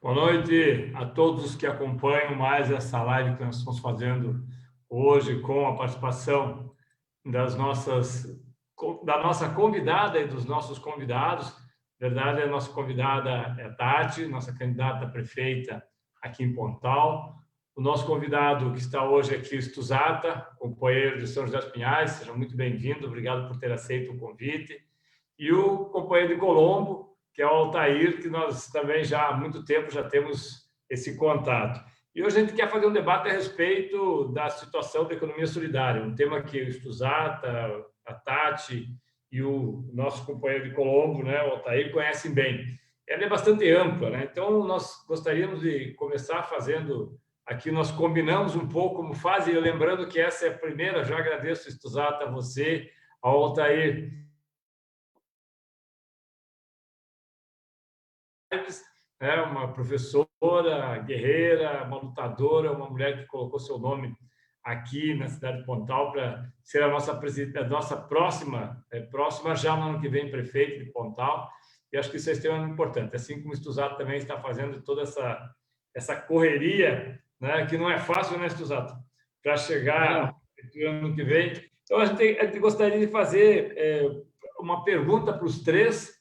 Boa noite a todos os que acompanham mais essa live que nós estamos fazendo hoje com a participação da nossa convidada e dos nossos convidados. Na verdade, a nossa convidada é a Tati, nossa candidata a prefeita aqui em Pontal. O nosso convidado que está hoje aqui, o Stuzata, companheiro de São José dos Pinhais. Seja muito bem-vindo, obrigado por ter aceito o convite. E o companheiro de Colombo, que é o Altair, que nós também já há muito tempo já temos esse contato. E hoje a gente quer fazer um debate a respeito da situação da economia solidária, um tema que o Stuzata, a Tati e o nosso companheiro de Colombo, né, o Altair, conhecem bem. Ela é bastante ampla, né? Então nós gostaríamos de começar fazendo aqui, nós combinamos um pouco como faz, e lembrando que essa é a primeira, já agradeço, Stuzata, a você, ao Altair, uma professora guerreira, uma lutadora, uma mulher que colocou seu nome aqui na cidade de Pontal para ser a nossa próxima já no ano que vem, prefeita de Pontal. E acho que isso é extremamente importante. Assim como o Stuzata também está fazendo toda essa correria, né, que não é fácil, né, Stuzata, para chegar no ano que vem. Então, a gente gostaria de fazer uma pergunta para os três.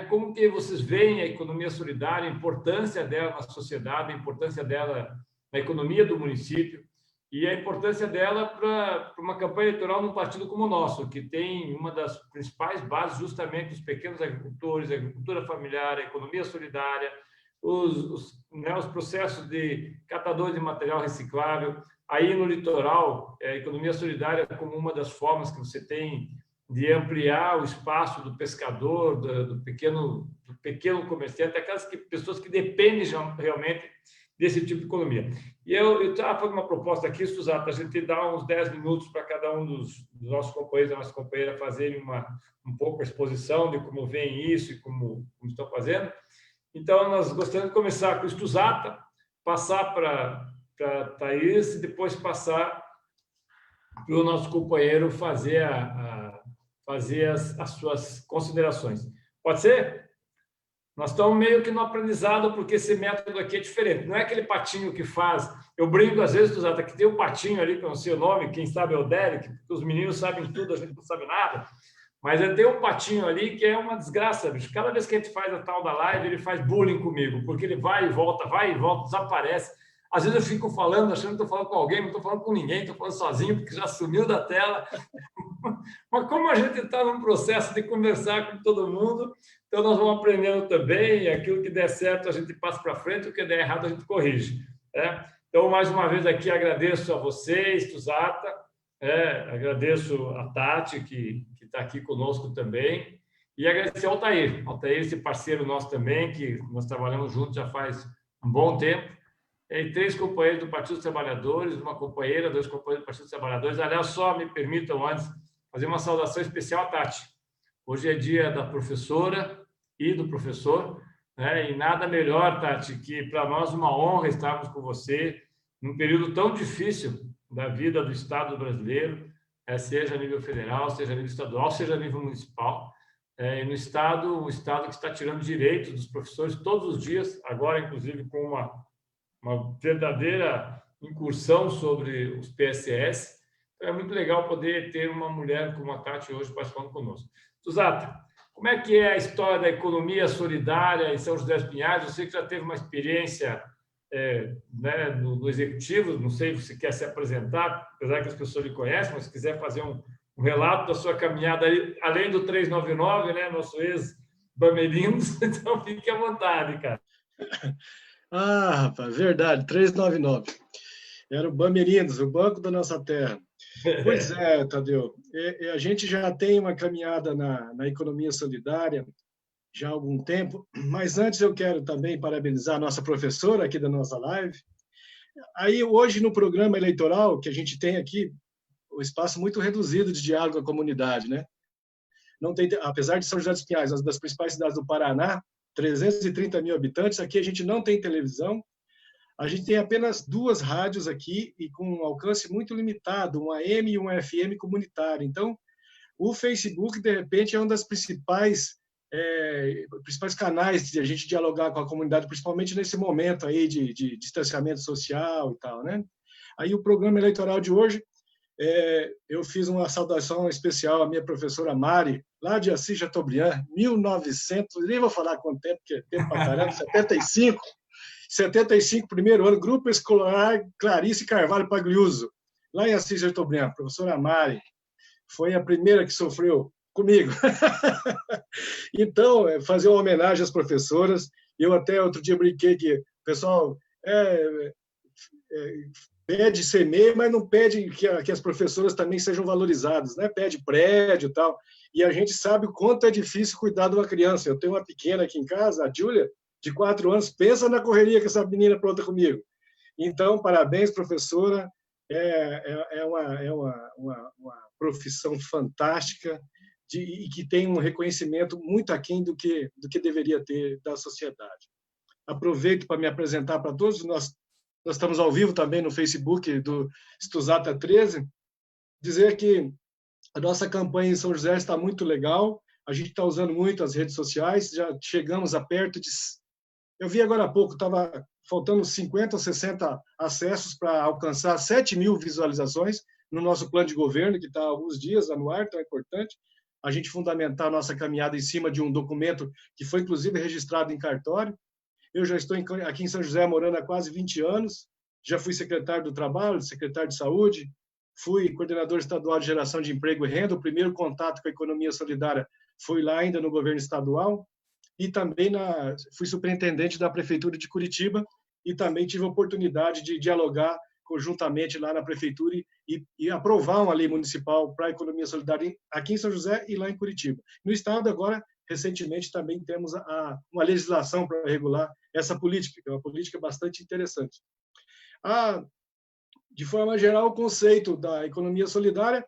Como que vocês veem a economia solidária, a importância dela na sociedade, a importância dela na economia do município e a importância dela para uma campanha eleitoral num partido como o nosso, que tem uma das principais bases justamente os pequenos agricultores, a agricultura familiar, a economia solidária, os processos de catadores de material reciclável. Aí no litoral, a economia solidária como uma das formas que você tem de ampliar o espaço do pescador, do pequeno comerciante, aquelas pessoas que dependem realmente desse tipo de economia. E eu estava fazendo uma proposta aqui, Stuzata, a gente dá uns 10 minutos para cada um dos nossos companheiros, da nossa companheira, fazerem um pouco a exposição de como veem isso e como estão fazendo. Então, nós gostaríamos de começar com o Stuzata, passar para a Thaís e depois passar para o nosso companheiro fazer as suas considerações. Pode ser? Nós estamos meio que no aprendizado, porque esse método aqui é diferente. Não é aquele patinho que faz... Eu brinco, às vezes, Stuzata, que tem um patinho ali, que eu não sei o nome, quem sabe é o Derek, porque os meninos sabem tudo, a gente não sabe nada. Mas tem um patinho ali que é uma desgraça, bicho. Cada vez que a gente faz a tal da live, ele faz bullying comigo, porque ele vai e volta, desaparece. Às vezes eu fico falando, achando que estou falando com alguém, não estou falando com ninguém, estou falando sozinho, porque já sumiu da tela. Mas como a gente está num processo de conversar com todo mundo, então nós vamos aprendendo também, e aquilo que der certo a gente passa para frente, o que der errado a gente corrige. Então, mais uma vez aqui, agradeço a vocês, Stuzata, agradeço a Tati, que está aqui conosco também, e agradecer ao Altair, esse parceiro nosso também, que nós trabalhamos juntos já faz um bom tempo. E 3 companheiros do Partido dos Trabalhadores, uma companheira, 2 companheiros do Partido dos Trabalhadores. Aliás, só me permitam antes fazer uma saudação especial à Tati. Hoje é dia da professora e do professor, né? E nada melhor, Tati, que para nós uma honra estarmos com você num período tão difícil da vida do Estado brasileiro, seja a nível federal, seja a nível estadual, seja a nível municipal. No Estado, um Estado que está tirando direitos dos professores todos os dias, agora, inclusive, com uma verdadeira incursão sobre os PSS. Então, é muito legal poder ter uma mulher como a Tati hoje participando conosco. Stuzata, como é que é a história da economia solidária em São José dos Pinhais? Eu sei que já teve uma experiência no executivo, não sei se você quer se apresentar, apesar que as pessoas lhe conhecem, mas se quiser fazer um relato da sua caminhada, além do 399, né, nosso ex-Bamerindos, então fique à vontade, cara. Rapaz, verdade, 399. Era o Bamerindos, o banco da nossa terra. Pois é, Tadeu, a gente já tem uma caminhada na economia solidária já há algum tempo, mas antes eu quero também parabenizar a nossa professora aqui da nossa live. Aí, hoje, no programa eleitoral, que a gente tem aqui, o espaço muito reduzido de diálogo com a comunidade, né? Não tem, apesar de São José dos Pinhais, uma das principais cidades do Paraná, 330 mil habitantes, aqui a gente não tem televisão, a gente tem apenas 2 rádios aqui e com um alcance muito limitado, um AM e um FM comunitário. Então, o Facebook, de repente, é uma das principais principais canais de a gente dialogar com a comunidade, principalmente nesse momento aí de distanciamento social e tal, né? Aí o programa eleitoral de hoje, eu fiz uma saudação especial à minha professora Mari, lá de Assis Chateaubriand, 1900, nem vou falar quanto tempo, porque é tempo pra caramba, 75, primeiro ano, Grupo Escolar Clarice Carvalho Pagliuso, lá em Assis Chateaubriand, professora Mari, foi a primeira que sofreu comigo. Então, fazer uma homenagem às professoras. Eu até outro dia brinquei que o pessoal pede CME, mas não pede que as professoras também sejam valorizadas, né? Pede prédio e tal. E a gente sabe o quanto é difícil cuidar de uma criança. Eu tenho uma pequena aqui em casa, a Júlia, de 4 anos, pensa na correria que essa menina pronta comigo. Então, parabéns, professora. É uma profissão fantástica e que tem um reconhecimento muito aquém do que deveria ter da sociedade. Aproveito para me apresentar para todos. Nós estamos ao vivo também no Facebook do Stuzata 13. Dizer que a nossa campanha em São José está muito legal. A gente está usando muito as redes sociais. Já chegamos a perto de... Eu vi agora há pouco, estava faltando 50 ou 60 acessos para alcançar 7.000 visualizações no nosso plano de governo, que está há alguns dias no ar, então é importante a gente fundamentar a nossa caminhada em cima de um documento que foi, inclusive, registrado em cartório. Eu já estou aqui em São José morando há quase 20 anos, já fui secretário do Trabalho, secretário de Saúde, fui coordenador estadual de geração de emprego e renda, o primeiro contato com a economia solidária foi lá ainda no governo estadual, e também fui superintendente da Prefeitura de Curitiba, e também tive a oportunidade de dialogar conjuntamente lá na Prefeitura e aprovar uma lei municipal para a economia solidária aqui em São José e lá em Curitiba. No Estado, agora, recentemente, também temos uma legislação para regular essa política, que é uma política bastante interessante. De forma geral, o conceito da economia solidária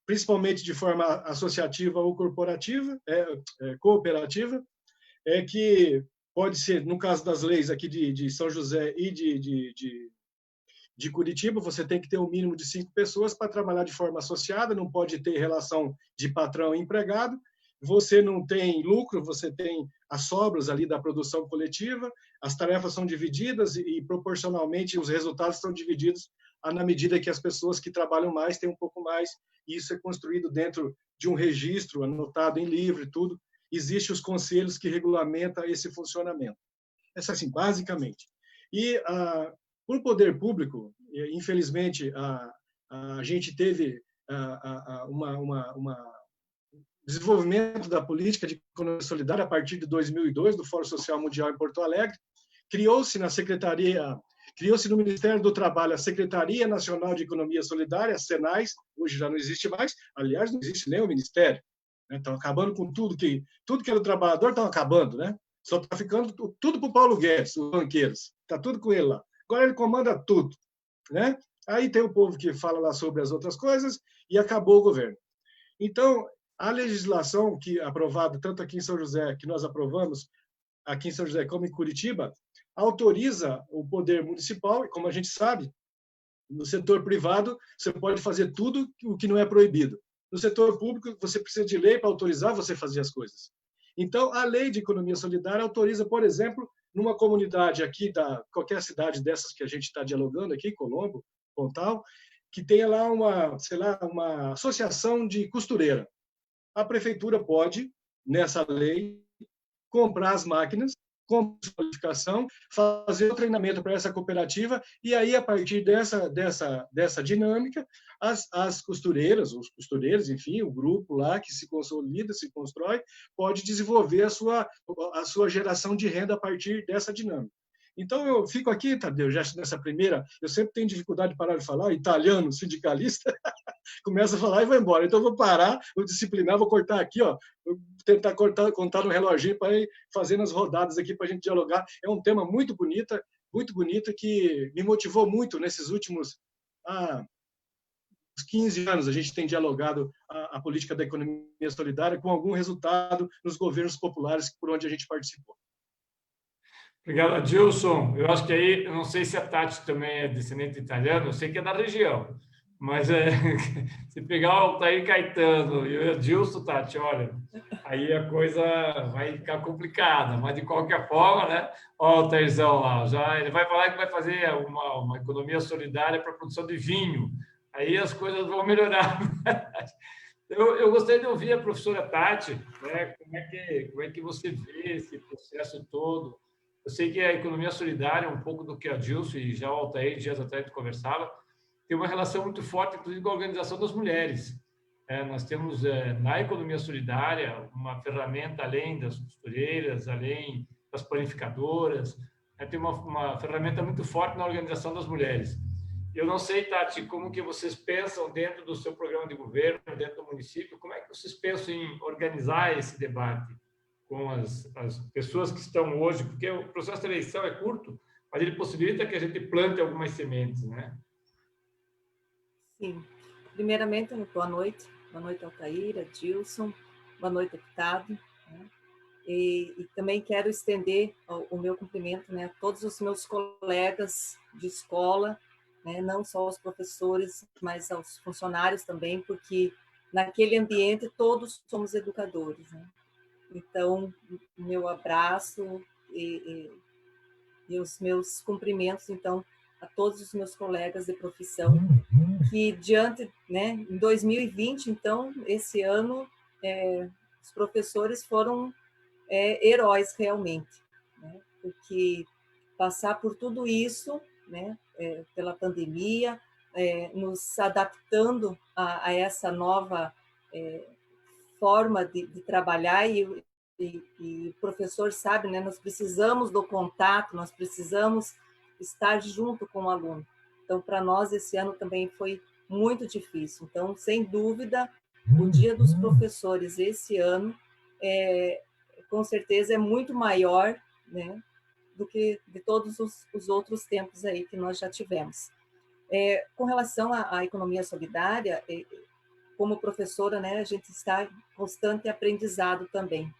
principalmente de forma associativa ou corporativa, cooperativa, que pode ser, no caso das leis aqui de São José e de Curitiba, você tem que ter um mínimo de 5 pessoas para trabalhar de forma associada, não pode ter relação de patrão e empregado, você não tem lucro, você tem as sobras ali da produção coletiva, as tarefas são divididas e proporcionalmente os resultados são divididos na medida que as pessoas que trabalham mais têm um pouco mais, e isso é construído dentro de um registro anotado em livro e tudo. Existem os conselhos que regulamentam esse funcionamento. Essa assim, basicamente. E por poder público, infelizmente, a gente teve desenvolvimento da política de economia solidária a partir de 2002, do Fórum Social Mundial em Porto Alegre. Criou-se no Ministério do Trabalho a Secretaria Nacional de Economia Solidária, a SENAIS, hoje já não existe mais, aliás, não existe nem o Ministério. Estão acabando com tudo que era do trabalhador, estão acabando, né? Só está ficando tudo para o Paulo Guedes, os banqueiros. Está tudo com ele lá. Agora ele comanda tudo, né? Aí tem o povo que fala lá sobre as outras coisas e acabou o governo. Então, a legislação que aprovada tanto aqui em São José, que nós aprovamos aqui em São José como em Curitiba, autoriza o poder municipal, e como a gente sabe, no setor privado você pode fazer tudo o que não é proibido. No setor público, você precisa de lei para autorizar você fazer as coisas. Então, a lei de economia solidária autoriza, por exemplo, numa comunidade aqui, qualquer cidade dessas que a gente está dialogando aqui, Colombo, Pontal, que tenha lá uma associação de costureira. A prefeitura pode, nessa lei, comprar as máquinas, com qualificação, fazer o treinamento para essa cooperativa, e aí, a partir dessa dinâmica, as costureiras, os costureiros, enfim, o grupo lá que se consolida, se constrói, pode desenvolver a sua geração de renda a partir dessa dinâmica. Então, eu fico aqui, Tadeu, já nessa primeira, eu sempre tenho dificuldade de parar de falar, italiano, sindicalista, começa a falar e vai embora. Então, eu vou parar, vou disciplinar, vou cortar aqui, vou tentar contar no reloginho para ir fazendo as rodadas aqui para a gente dialogar. É um tema muito bonito, que me motivou muito nesses últimos 15 anos. A gente tem dialogado a política da economia solidária com algum resultado nos governos populares por onde a gente participou. Obrigado, Adilson. Eu acho que aí, eu não sei se a Tati também é descendente italiano, eu sei que é da região, Mas se pegar o Altair Caetano e o Edilson, Tati, olha, aí a coisa vai ficar complicada. Mas, de qualquer forma, né? Olha o Altairzão lá, já, ele vai falar que vai fazer uma economia solidária para a produção de vinho. Aí as coisas vão melhorar. Eu gostaria de ouvir a professora Tati, né? Como é que você vê esse processo todo? Eu sei que a economia solidária é um pouco do que a Dilson e já o Altair, dias atrás, conversava, tem uma relação muito forte, inclusive, com a organização das mulheres. Nós temos, na economia solidária, uma ferramenta além das costureiras, além das panificadoras, tem uma ferramenta muito forte na organização das mulheres. Eu não sei, Tati, como que vocês pensam dentro do seu programa de governo, dentro do município, como é que vocês pensam em organizar esse debate com as pessoas que estão hoje, porque o processo de eleição é curto, mas ele possibilita que a gente plante algumas sementes, né? Sim. Primeiramente, boa noite. Boa noite, Altair, Adilson. Boa noite, deputado. Né? E também quero estender o meu cumprimento, né, a todos os meus colegas de escola, né, não só aos professores, mas aos funcionários também, porque naquele ambiente todos somos educadores. Né? Então, meu abraço e os meus cumprimentos, então, a todos os meus colegas de profissão, que diante, né, em 2020, então, esse ano, os professores foram heróis realmente, né? Porque passar por tudo isso, né, pela pandemia, nos adaptando a essa nova forma de trabalhar e o professor sabe, né, nós precisamos do contato, nós precisamos estar junto com o aluno. Então, para nós, esse ano também foi muito difícil. Então, sem dúvida, o Dia dos Professores esse ano, com certeza, é muito maior, né, do que de todos os outros tempos aí que nós já tivemos. Com relação à economia solidária, como professora, né, a gente está em constante aprendizado também.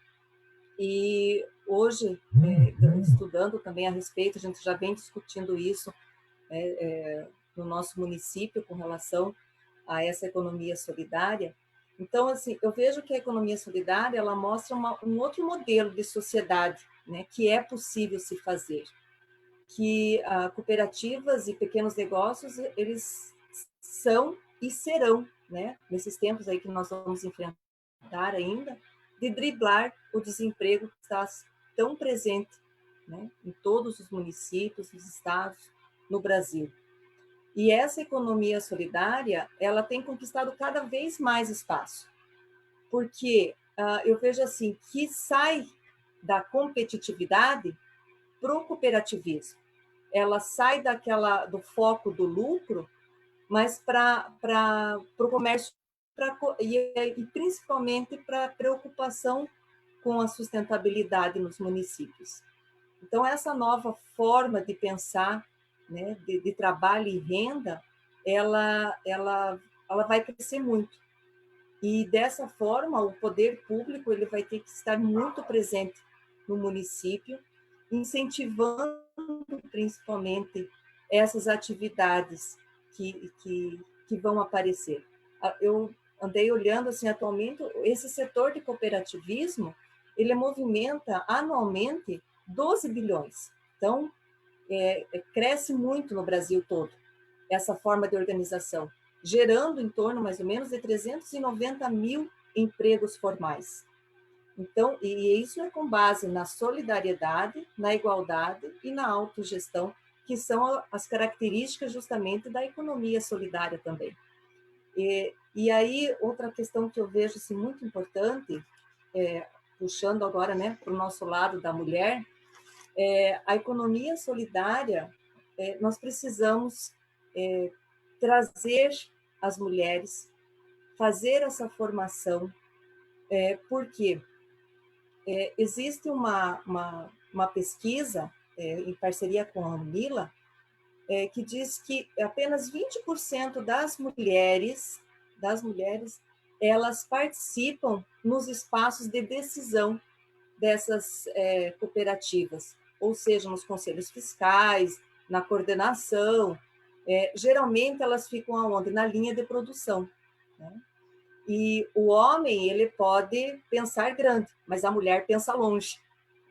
E hoje, estudando também a respeito, a gente já vem discutindo isso no nosso município com relação a essa economia solidária. Então, assim, eu vejo que a economia solidária ela mostra um outro modelo de sociedade, né, que é possível se fazer, que cooperativas e pequenos negócios eles são e serão, né, nesses tempos aí que nós vamos enfrentar ainda, de driblar o desemprego que está tão presente, né, em todos os municípios, os estados, no Brasil. E essa economia solidária, ela tem conquistado cada vez mais espaço, porque eu vejo assim que sai da competitividade para o cooperativismo. Ela sai do foco do lucro, mas para o comércio e principalmente para a preocupação com a sustentabilidade nos municípios. Então, essa nova forma de pensar, né, de trabalho e renda, ela vai crescer muito. E, dessa forma, o poder público ele vai ter que estar muito presente no município, incentivando principalmente essas atividades que vão aparecer. Eu andei olhando, assim, atualmente, esse setor de cooperativismo, ele movimenta anualmente 12 bilhões. Então, cresce muito no Brasil todo, essa forma de organização, gerando em torno, mais ou menos, de 390 mil empregos formais. Então, e isso é com base na solidariedade, na igualdade e na autogestão, que são as características justamente da economia solidária também. E aí, outra questão que eu vejo assim, muito importante, puxando agora, né, para o nosso lado da mulher, a economia solidária, nós precisamos trazer as mulheres, fazer essa formação, porque existe uma pesquisa em parceria com a Unila, que diz que apenas 20% das mulheres, elas participam nos espaços de decisão dessas cooperativas, ou seja, nos conselhos fiscais, na coordenação. geralmente elas ficam aonde? Na linha de produção, né? E o homem, ele pode pensar grande, mas a mulher pensa longe.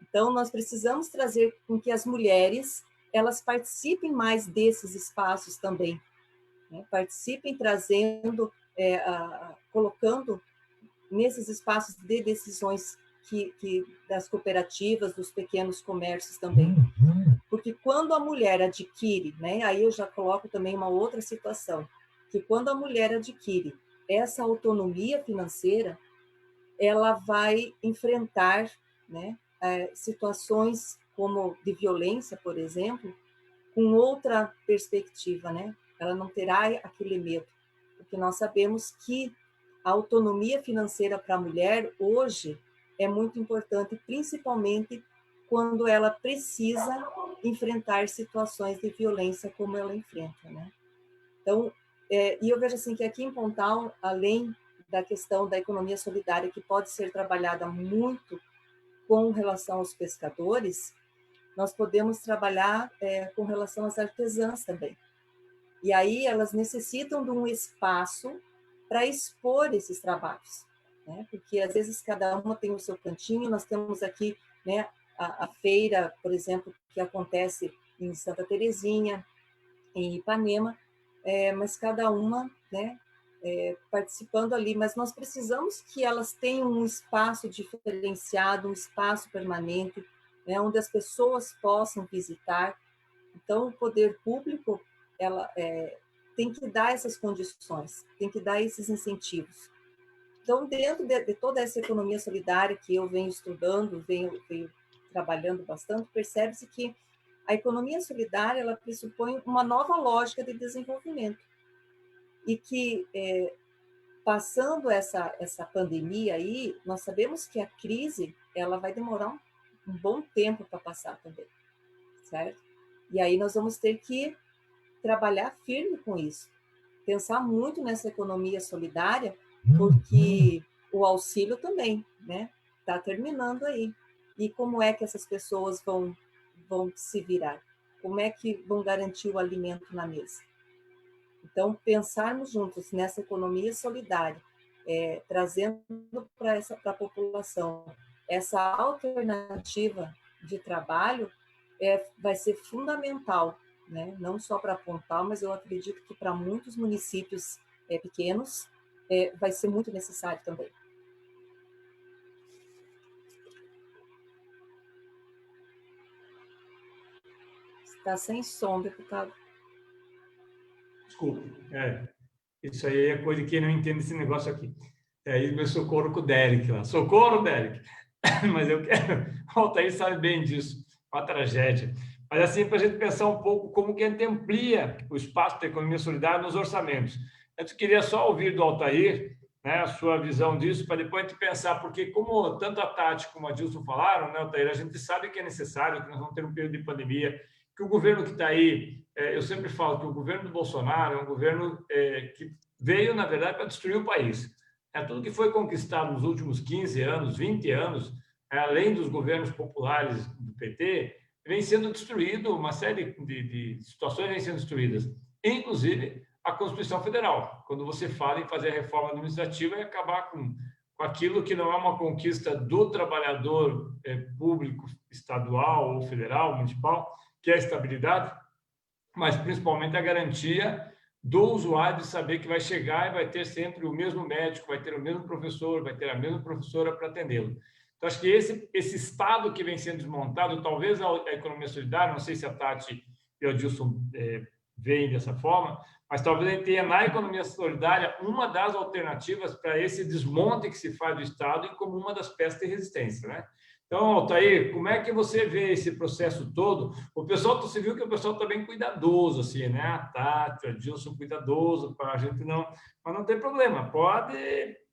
Então, nós precisamos trazer com que as mulheres, elas participem mais desses espaços também, né? Participem trazendo, colocando nesses espaços de decisões das cooperativas, dos pequenos comércios também. Porque quando a mulher adquire, né, aí eu já coloco também uma outra situação, que quando a mulher adquire essa autonomia financeira, ela vai enfrentar, né, situações como de violência, por exemplo, com outra perspectiva, né? Ela não terá aquele medo, porque nós sabemos que a autonomia financeira para a mulher hoje é muito importante, principalmente quando ela precisa enfrentar situações de violência como ela enfrenta, né? Então, e eu vejo assim que aqui em Pontal, além da questão da economia solidária, que pode ser trabalhada muito com relação aos pescadores, nós podemos trabalhar com relação às artesãs também. E aí elas necessitam de um espaço para expor esses trabalhos, né? Porque às vezes cada uma tem o seu cantinho. Nós temos aqui, né, a feira, por exemplo, que acontece em Santa Terezinha, em Ipanema, mas cada uma, né, participando ali. Mas nós precisamos que elas tenham um espaço diferenciado, um espaço permanente, né, onde as pessoas possam visitar. Então, o poder público tem que dar essas condições, tem que dar esses incentivos. Então, dentro de toda essa economia solidária que eu venho estudando, venho trabalhando bastante, percebe-se que a economia solidária ela pressupõe uma nova lógica de desenvolvimento e que, passando essa pandemia aí, nós sabemos que a crise ela vai demorar um bom tempo para passar também, certo? E aí nós vamos ter que trabalhar firme com isso, pensar muito nessa economia solidária, porque o auxílio também, né, está terminando aí. E como é que essas pessoas vão se virar? Como é que vão garantir o alimento na mesa? Então, pensarmos juntos nessa economia solidária, trazendo para a população essa alternativa de trabalho, vai ser fundamental, né? Não só para Pontal, mas eu acredito que para muitos municípios pequenos vai ser muito necessário também. Está sem som, deputado. Desculpe. Isso aí é coisa de quem não entende esse negócio aqui. Aí meu socorro com o Derek lá. Socorro, Derek! Mas eu quero... O Altair sabe bem disso. Uma tragédia. Mas assim, para a gente pensar um pouco como que a gente amplia o espaço da economia solidária nos orçamentos. Eu queria só ouvir do Altair, né, a sua visão disso, para depois a gente pensar, porque como tanto a Tati como a Dilson falaram, né, Altair, a gente sabe que é necessário, que nós vamos ter um período de pandemia, que o governo que está aí, eu sempre falo que o governo do Bolsonaro é um governo que veio, na verdade, para destruir o país. Tudo que foi conquistado nos últimos 15 anos, 20 anos, além dos governos populares do PT, vem sendo destruído, uma série de situações vem sendo destruídas, inclusive a Constituição Federal, quando você fala em fazer a reforma administrativa e acabar com aquilo que não é uma conquista do trabalhador público, estadual ou federal, municipal, que é a estabilidade, mas principalmente a garantia do usuário de saber que vai chegar e vai ter sempre o mesmo médico, vai ter o mesmo professor, vai ter a mesma professora para atendê-lo. Então, acho que esse Estado que vem sendo desmontado, talvez a economia solidária, não sei se a Tati e o Adilson veem dessa forma, mas talvez a gente tenha na economia solidária uma das alternativas para esse desmonte que se faz do Estado e como uma das peças de resistência, né? Então, Altair, como é que você vê esse processo todo? O pessoal, você viu que o pessoal está bem cuidadoso, assim, né? A Tati, o Adilson cuidadoso, para a gente não... Mas não tem problema, pode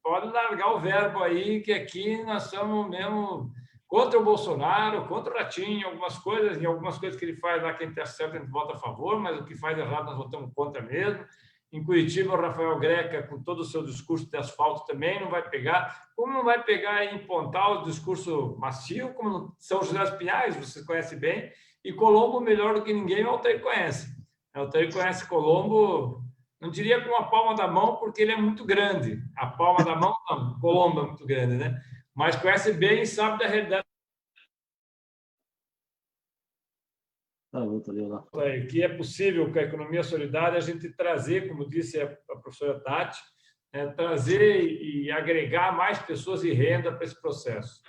largar o verbo aí, que aqui nós somos mesmo contra o Bolsonaro, contra o Ratinho, algumas coisas que ele faz lá, quem está certo, a gente vota a favor, mas o que faz errado nós votamos contra mesmo. Em Curitiba, o Rafael Greca, com todo o seu discurso de asfalto, também não vai pegar. Como não vai pegar em Pontal o discurso macio, como São José dos Pinhais, vocês conhecem bem, e Colombo, melhor do que ninguém, o Altair conhece. O Altair conhece Colombo, não diria com a palma da mão, porque ele é muito grande. A palma da mão, não, Colombo é muito grande, né? Mas conhece bem e sabe da realidade. Que é possível, com a economia solidária, a gente trazer, como disse a professora Tati, trazer e agregar mais pessoas e renda para esse processo.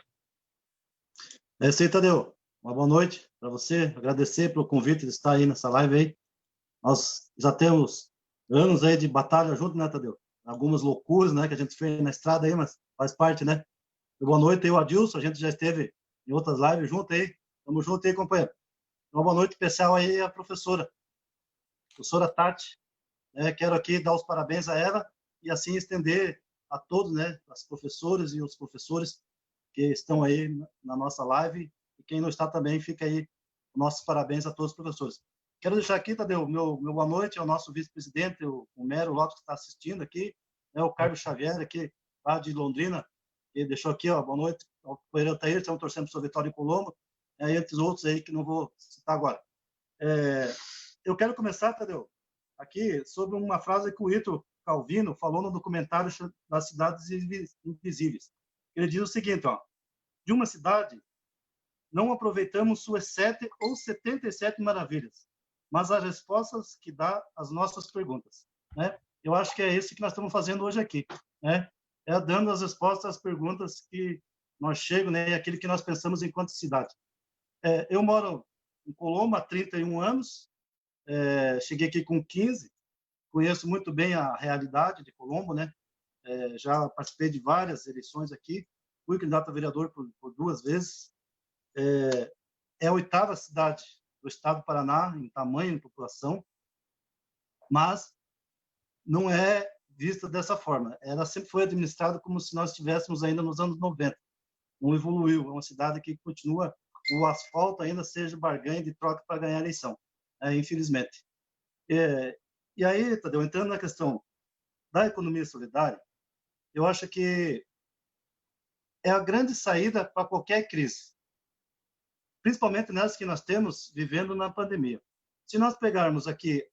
É isso aí, Tadeu. Uma boa noite para você. Agradecer pelo convite de estar aí nessa live aí. Nós já temos anos aí de batalha junto, né, Tadeu? Algumas loucuras, né, que a gente fez na estrada aí, mas faz parte, né? Boa noite aí, o Adilson. A gente já esteve em outras lives junto aí. Tamo junto aí, companheiro. Uma boa noite especial aí à professora Tati. Quero aqui dar os parabéns a ela e assim estender a todos, né, as professoras e os professores que estão aí na nossa live, e quem não está também, fica aí nossos parabéns a todos os professores. Quero deixar aqui, Tadeu, meu boa noite ao nosso vice-presidente, o Mero Lopes, que está assistindo aqui, o Carlos Xavier, aqui, lá de Londrina, ele deixou aqui, boa noite ao companheiro Altair, estamos torcendo para o Vitória e Colombo, e entre outros aí que não vou citar agora. Eu quero começar, Tadeu, aqui sobre uma frase que o Ito Calvino falou no documentário das Cidades Invisíveis. Ele diz o seguinte, de uma cidade, não aproveitamos suas 7 ou 77 maravilhas, mas as respostas que dá às nossas perguntas. Né? Eu acho que é isso que nós estamos fazendo hoje aqui. Né? Dando as respostas às perguntas que nós chegamos, né? E aquilo que nós pensamos enquanto cidade. Eu moro em Colombo há 31 anos, cheguei aqui com 15, conheço muito bem a realidade de Colombo, né? Já participei de várias eleições aqui, fui candidato a vereador por 2 vezes. É a 8ª cidade do estado do Paraná em tamanho e população, mas não é vista dessa forma. Ela sempre foi administrada como se nós estivéssemos ainda nos anos 90. Não evoluiu. É uma cidade que continua, o asfalto ainda seja barganha de troca para ganhar a eleição, infelizmente. E aí, Tadeu, entrando na questão da economia solidária, eu acho que é a grande saída para qualquer crise, principalmente nessas que nós temos vivendo na pandemia. Se nós pegarmos aqui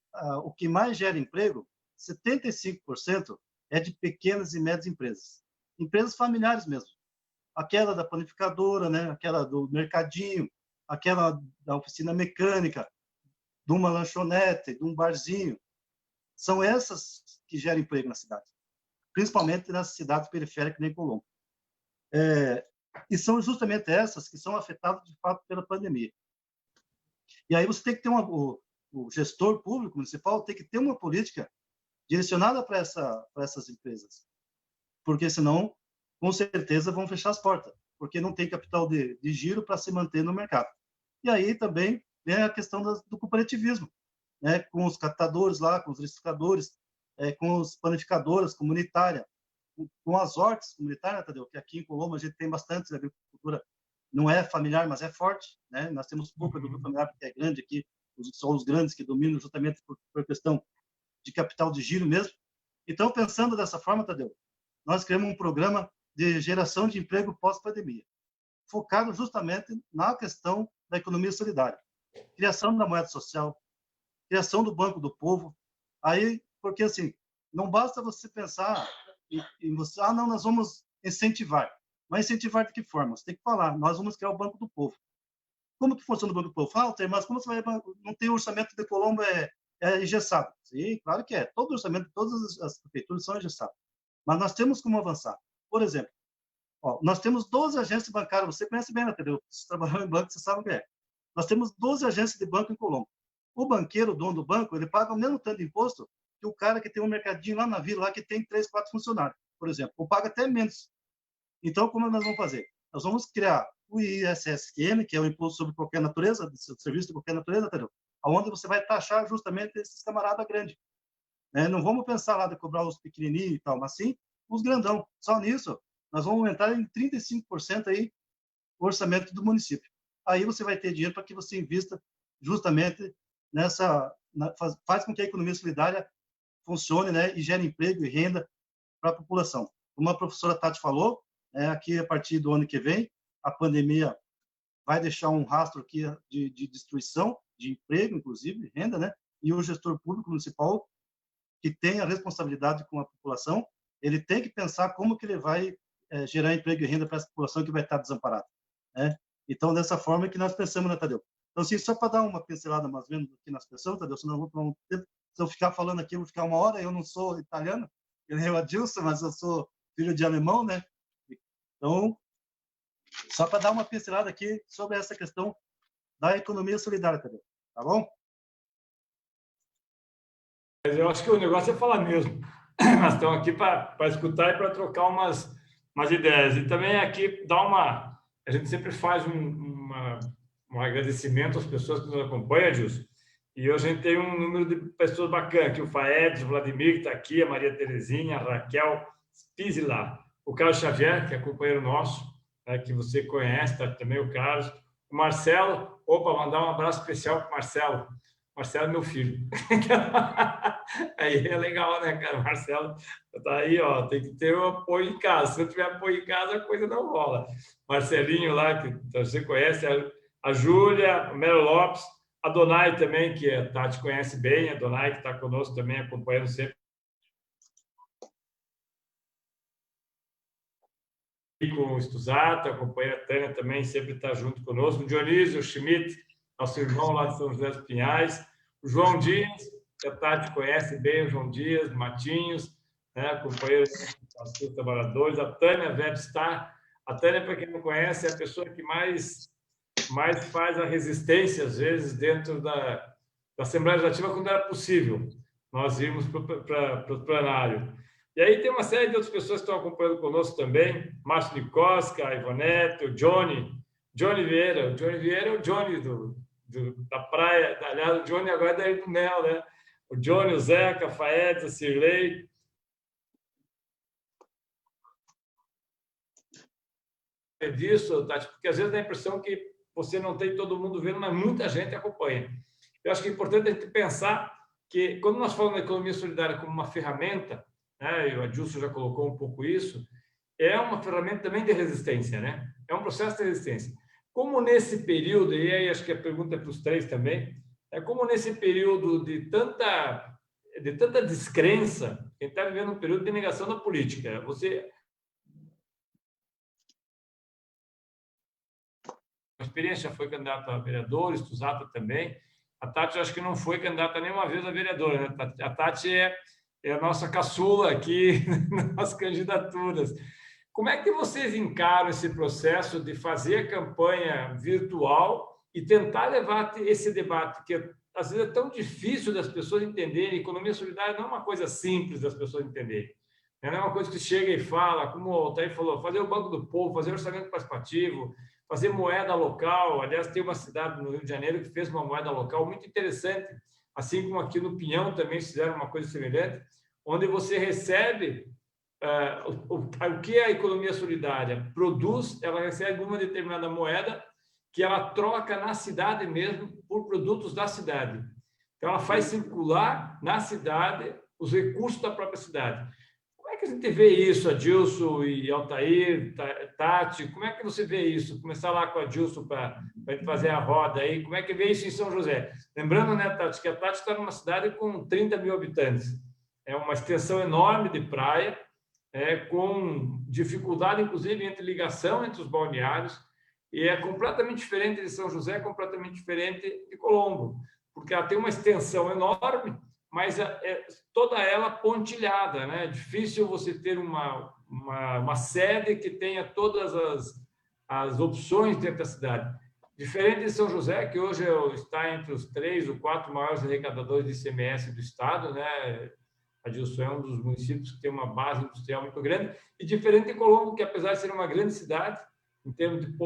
o que mais gera emprego, 75% é de pequenas e médias empresas familiares mesmo. Aquela da panificadora, né? Aquela do mercadinho, aquela da oficina mecânica, de uma lanchonete, de um barzinho. São essas que geram emprego na cidade, principalmente nas cidades periféricas nem Colombo. E são justamente essas que são afetadas, de fato, pela pandemia. E aí você tem que ter o gestor público municipal tem que ter uma política direcionada para essas empresas, porque senão, com certeza, vão fechar as portas, porque não tem capital de giro para se manter no mercado. E aí também vem a questão do cooperativismo, né, com os catadores lá, com os recicladores, com as panificadoras comunitárias, com as hortas comunitárias, Tadeu, que aqui em Colombo a gente tem bastante, a agricultura não é familiar, mas é forte, né? Nós temos pouca agricultura familiar, porque é grande aqui, são os grandes que dominam justamente por questão de capital de giro mesmo. Então, pensando dessa forma, Tadeu, nós criamos um programa de geração de emprego pós-pandemia, focado justamente na questão da economia solidária. Criação da moeda social, criação do Banco do Povo. Aí, porque assim, não basta você pensar em você, não, nós vamos incentivar. Mas incentivar de que forma? Você tem que falar, nós vamos criar o Banco do Povo. Como que funciona o Banco do Povo? Mas como você vai, não tem orçamento de Colombo engessado? Sim, claro que é. Todo orçamento, todas as prefeituras são engessadas. Mas nós temos como avançar. Por exemplo, nós temos 12 agências bancárias. Você conhece bem, entendeu? Se trabalhou em banco, você sabe o que é. Nós temos 12 agências de banco em Colombo. O banqueiro, o dono do banco, ele paga o mesmo tanto de imposto que o cara que tem um mercadinho lá na vila, lá que tem 3, 4 funcionários, por exemplo. Ou paga até menos. Então, como nós vamos fazer? Nós vamos criar o ISSQN, que é o Imposto sobre Qualquer Natureza, Serviço de Qualquer Natureza, entendeu? Onde você vai taxar justamente esses camaradas grandes. Não vamos pensar lá de cobrar os pequenininhos e tal, mas sim os grandão. Só nisso, nós vamos aumentar em 35% aí o orçamento do município. Aí você vai ter dinheiro para que você invista justamente faz com que a economia solidária funcione, né, e gere emprego e renda para a população. Como a professora Tati falou, aqui a partir do ano que vem, a pandemia vai deixar um rastro aqui de destruição de emprego, inclusive, renda, né? e o gestor público municipal, que tem a responsabilidade com a população, ele tem que pensar como que ele vai gerar emprego e renda para essa população que vai estar desamparada, né? Então, dessa forma que nós pensamos, né, Tadeu? Então, assim, só para dar uma pincelada mais ou menos aqui nas pessoas, Tadeu, senão eu vou para um tempo, se eu ficar falando aqui, eu vou ficar uma hora, eu não sou italiano, eu sou o Adilson, mas eu sou filho de alemão, né? Então, só para dar uma pincelada aqui sobre essa questão da economia solidária, Tadeu, tá bom? Mas eu acho que o negócio é falar mesmo. Nós estamos aqui para escutar e para trocar umas ideias. E também aqui dá uma... A gente sempre faz um agradecimento às pessoas que nos acompanham, Gilson. E hoje a gente tem um número de pessoas bacanas, aqui o Faedes, o Vladimir, que está aqui, a Maria Terezinha, a Raquel Spizila, o Carlos Xavier, que é companheiro nosso, né, que você conhece, tá, também o Carlos, o Marcelo. Opa, mandar um abraço especial para o Marcelo. Marcelo é meu filho. Aí é legal, né, cara? Marcelo tá aí, ó, tem que ter o apoio em casa. Se não tiver apoio em casa, a coisa não rola. Marcelinho lá, que você conhece, a Júlia, o Melo Lopes, a Donai também, que a Tati conhece bem, a Donai que está conosco também, acompanhando sempre. Com o Stuzato, a companheira Tânia também sempre está junto conosco. O Dionísio Schmidt, nosso irmão lá de São José dos Pinhais. O João Dias, que a Tati conhece bem, o João Dias, Matinhos, né, companheiro dos trabalhadores. A Tânia Webstar. A Tânia, para quem não conhece, é a pessoa que mais faz a resistência, às vezes, dentro da Assembleia Legislativa, quando era possível. Nós íamos para o plenário. E aí tem uma série de outras pessoas que estão acompanhando conosco também. Márcio Nicoska, a Ivonete, o Johnny Vieira. O Johnny Vieira é o Johnny da praia. Aliás, o Johnny agora é da Ilha do Mel, né? O Johnny, o Zeca, a Faete, a Cirlei. É disso, Tati, porque às vezes dá a impressão que você não tem todo mundo vendo, mas muita gente acompanha. Eu acho que é importante a gente pensar que, quando nós falamos da economia solidária como uma ferramenta, né, e o Adilson já colocou um pouco isso, é uma ferramenta também de resistência, né? É um processo de resistência. Como nesse período, e aí acho que a pergunta é para os três também, é como nesse período de tanta descrença, a gente está vivendo um período de negação da política. A experiência foi candidata a vereador, Stuzato também. A Tati, acho que não foi candidata nenhuma vez a vereadora, né? A Tati é a nossa caçula aqui nas candidaturas. Como é que vocês encaram esse processo de fazer a campanha virtual e tentar levar esse debate, que às vezes é tão difícil das pessoas entenderem? Economia solidária não é uma coisa simples das pessoas entenderem. Não é uma coisa que chega e fala, como o Altair falou, fazer o Banco do Povo, fazer orçamento participativo, fazer moeda local. Aliás, tem uma cidade no Rio de Janeiro que fez uma moeda local muito interessante, assim como aqui no Pinhão também fizeram uma coisa semelhante, onde você recebe o que a economia solidária produz, ela recebe uma determinada moeda que ela troca na cidade mesmo por produtos da cidade. Então, ela faz circular na cidade os recursos da própria cidade. Como é que a gente vê isso, Adilson e Altair, Tati? Como é que você vê isso? Começar lá com a Adilson para fazer a roda aí. Como é que vê isso em São José? Lembrando, né, Tati, que a Tati está numa cidade com 30 mil habitantes. É uma extensão enorme de praia, com dificuldade, inclusive, entre ligação entre os balneários, e é completamente diferente de São José, completamente diferente de Colombo, porque ela tem uma extensão enorme, mas toda ela pontilhada, né? É difícil você ter uma sede que tenha todas as opções dentro da cidade. Diferente de São José, que hoje está entre os 3 ou 4 maiores arrecadadores de ICMS do estado, né? Adilson é um dos municípios que tem uma base industrial muito grande, e diferente de Colombo, que apesar de ser uma grande cidade, em termos de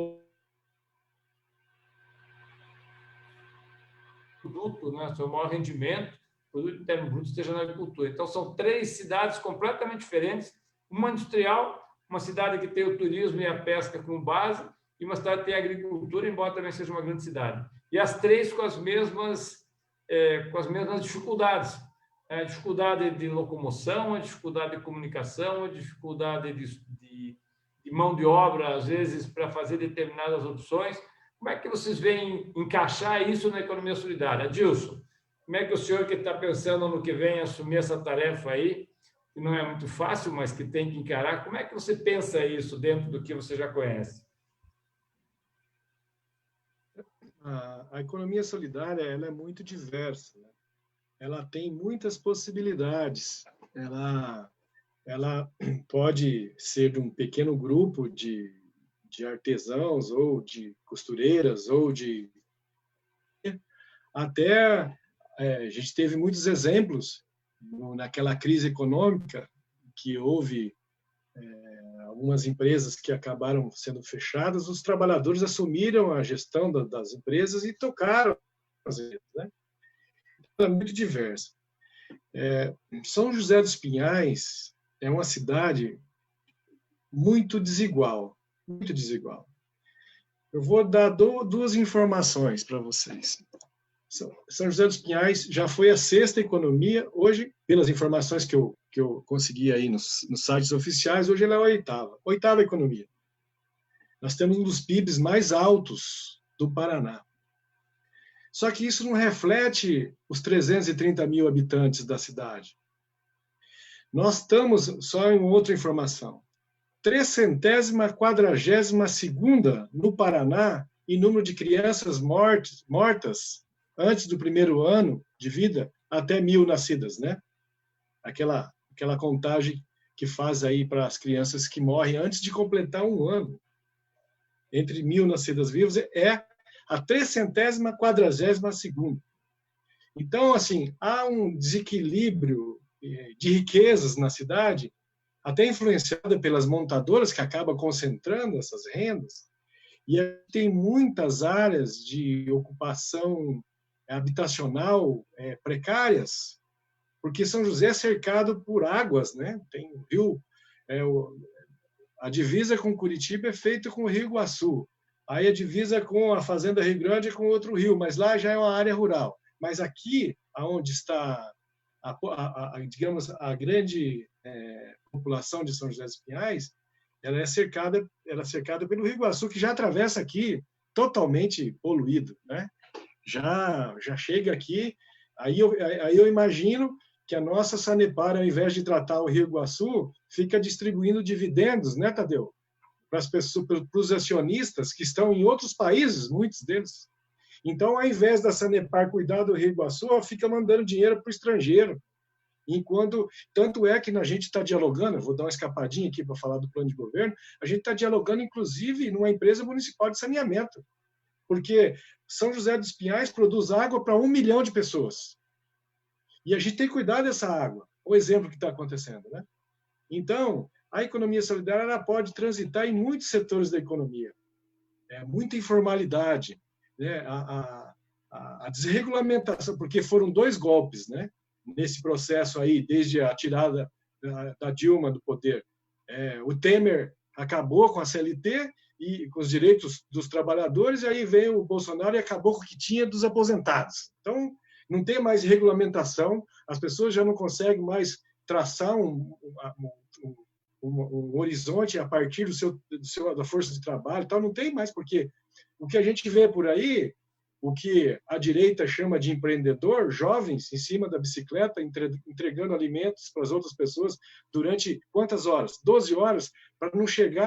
produto, né, seu maior rendimento, produto interno bruto esteja na agricultura. Então, são 3 cidades completamente diferentes, uma industrial, uma cidade que tem o turismo e a pesca como base, e uma cidade que tem a agricultura, embora também seja uma grande cidade. E as 3 com as mesmas dificuldades. A dificuldade de locomoção, a dificuldade de comunicação, a dificuldade de mão de obra, às vezes, para fazer determinadas opções. Como é que vocês veem encaixar isso na economia solidária? Adilson, Como é que o senhor que está pensando no que vem assumir essa tarefa aí, que não é muito fácil, mas que tem que encarar, como é que você pensa isso dentro do que você já conhece? A economia solidária ela é muito diversa, né? Ela tem muitas possibilidades. Ela pode ser de um pequeno grupo de artesãos ou de costureiras ou de até a gente teve muitos exemplos naquela crise econômica que houve algumas empresas que acabaram sendo fechadas, os trabalhadores assumiram a gestão das empresas e tocaram as empresas, né? É muito diverso. São José dos Pinhais é uma cidade muito desigual, muito desigual. Eu vou dar duas informações para vocês. São José dos Pinhais já foi a 6ª economia, hoje, pelas informações que eu consegui aí nos sites oficiais, hoje ela é a 8ª economia. Nós temos um dos PIBs mais altos do Paraná. Só que isso não reflete os 330 mil habitantes da cidade. Nós estamos, só em outra informação, 342ª no Paraná em número de crianças mortas antes do primeiro ano de vida, até 1.000 nascidas, né? Aquela contagem que faz aí para as crianças que morrem antes de completar um ano. Entre 1.000 nascidas vivas é a 342ª. Então, assim, há um desequilíbrio de riquezas na cidade, até influenciada pelas montadoras que acabam concentrando essas rendas, e tem muitas áreas de ocupação habitacional precárias, porque São José é cercado por águas, né? Tem o rio, a divisa com Curitiba é feita com o Rio Iguaçu, aí a divisa com a Fazenda Rio Grande é com outro rio, mas lá já é uma área rural. Mas aqui, aonde está digamos, a grande população de São José dos Pinhais, ela é cercada pelo Rio Iguaçu, que já atravessa aqui totalmente poluído, né? Já chega aqui, aí eu imagino que a nossa Sanepar, ao invés de tratar o Rio Iguaçu, fica distribuindo dividendos, né, Tadeu? Para as pessoas, para os acionistas que estão em outros países, muitos deles. Então, ao invés da Sanepar cuidar do Rio Iguaçu, ela fica mandando dinheiro para o estrangeiro. Tanto é que a gente está dialogando, eu vou dar uma escapadinha aqui para falar do plano de governo, a gente está dialogando, inclusive, numa empresa municipal de saneamento, porque São José dos Pinhais produz água para 1 milhão de pessoas. E a gente tem que cuidar dessa água, o exemplo que está acontecendo, né? Então, a economia solidária ela pode transitar em muitos setores da economia. Muita informalidade, né? A desregulamentação, porque foram 2 golpes, né? Nesse processo aí, desde a tirada da Dilma do poder. O Temer acabou com a CLT e com os direitos dos trabalhadores, e aí veio o Bolsonaro e acabou com o que tinha dos aposentados. Então, não tem mais regulamentação, as pessoas já não conseguem mais traçar um horizonte a partir da força de trabalho, tal, não tem mais, porque o que a gente vê por aí, o que a direita chama de empreendedor, jovens em cima da bicicleta, entregando alimentos para as outras pessoas durante quantas horas? 12 horas, para não chegar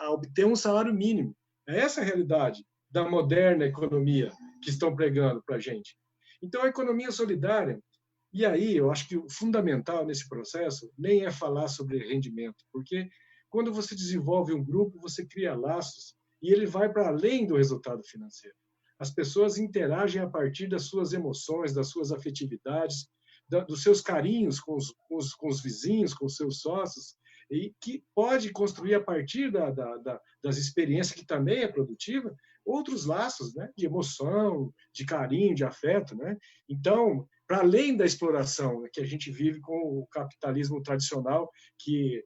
a obter um salário mínimo. É essa a realidade da moderna economia que estão pregando para a gente. Então, a economia solidária, e aí eu acho que o fundamental nesse processo nem é falar sobre rendimento, porque quando você desenvolve um grupo, você cria laços e ele vai para além do resultado financeiro. As pessoas interagem a partir das suas emoções, das suas afetividades, dos seus carinhos com os vizinhos, com os seus sócios, e que pode construir a partir das experiências, que também é produtiva, outros laços, né, de emoção, de carinho, de afeto, né? Então, para além da exploração que a gente vive com o capitalismo tradicional, que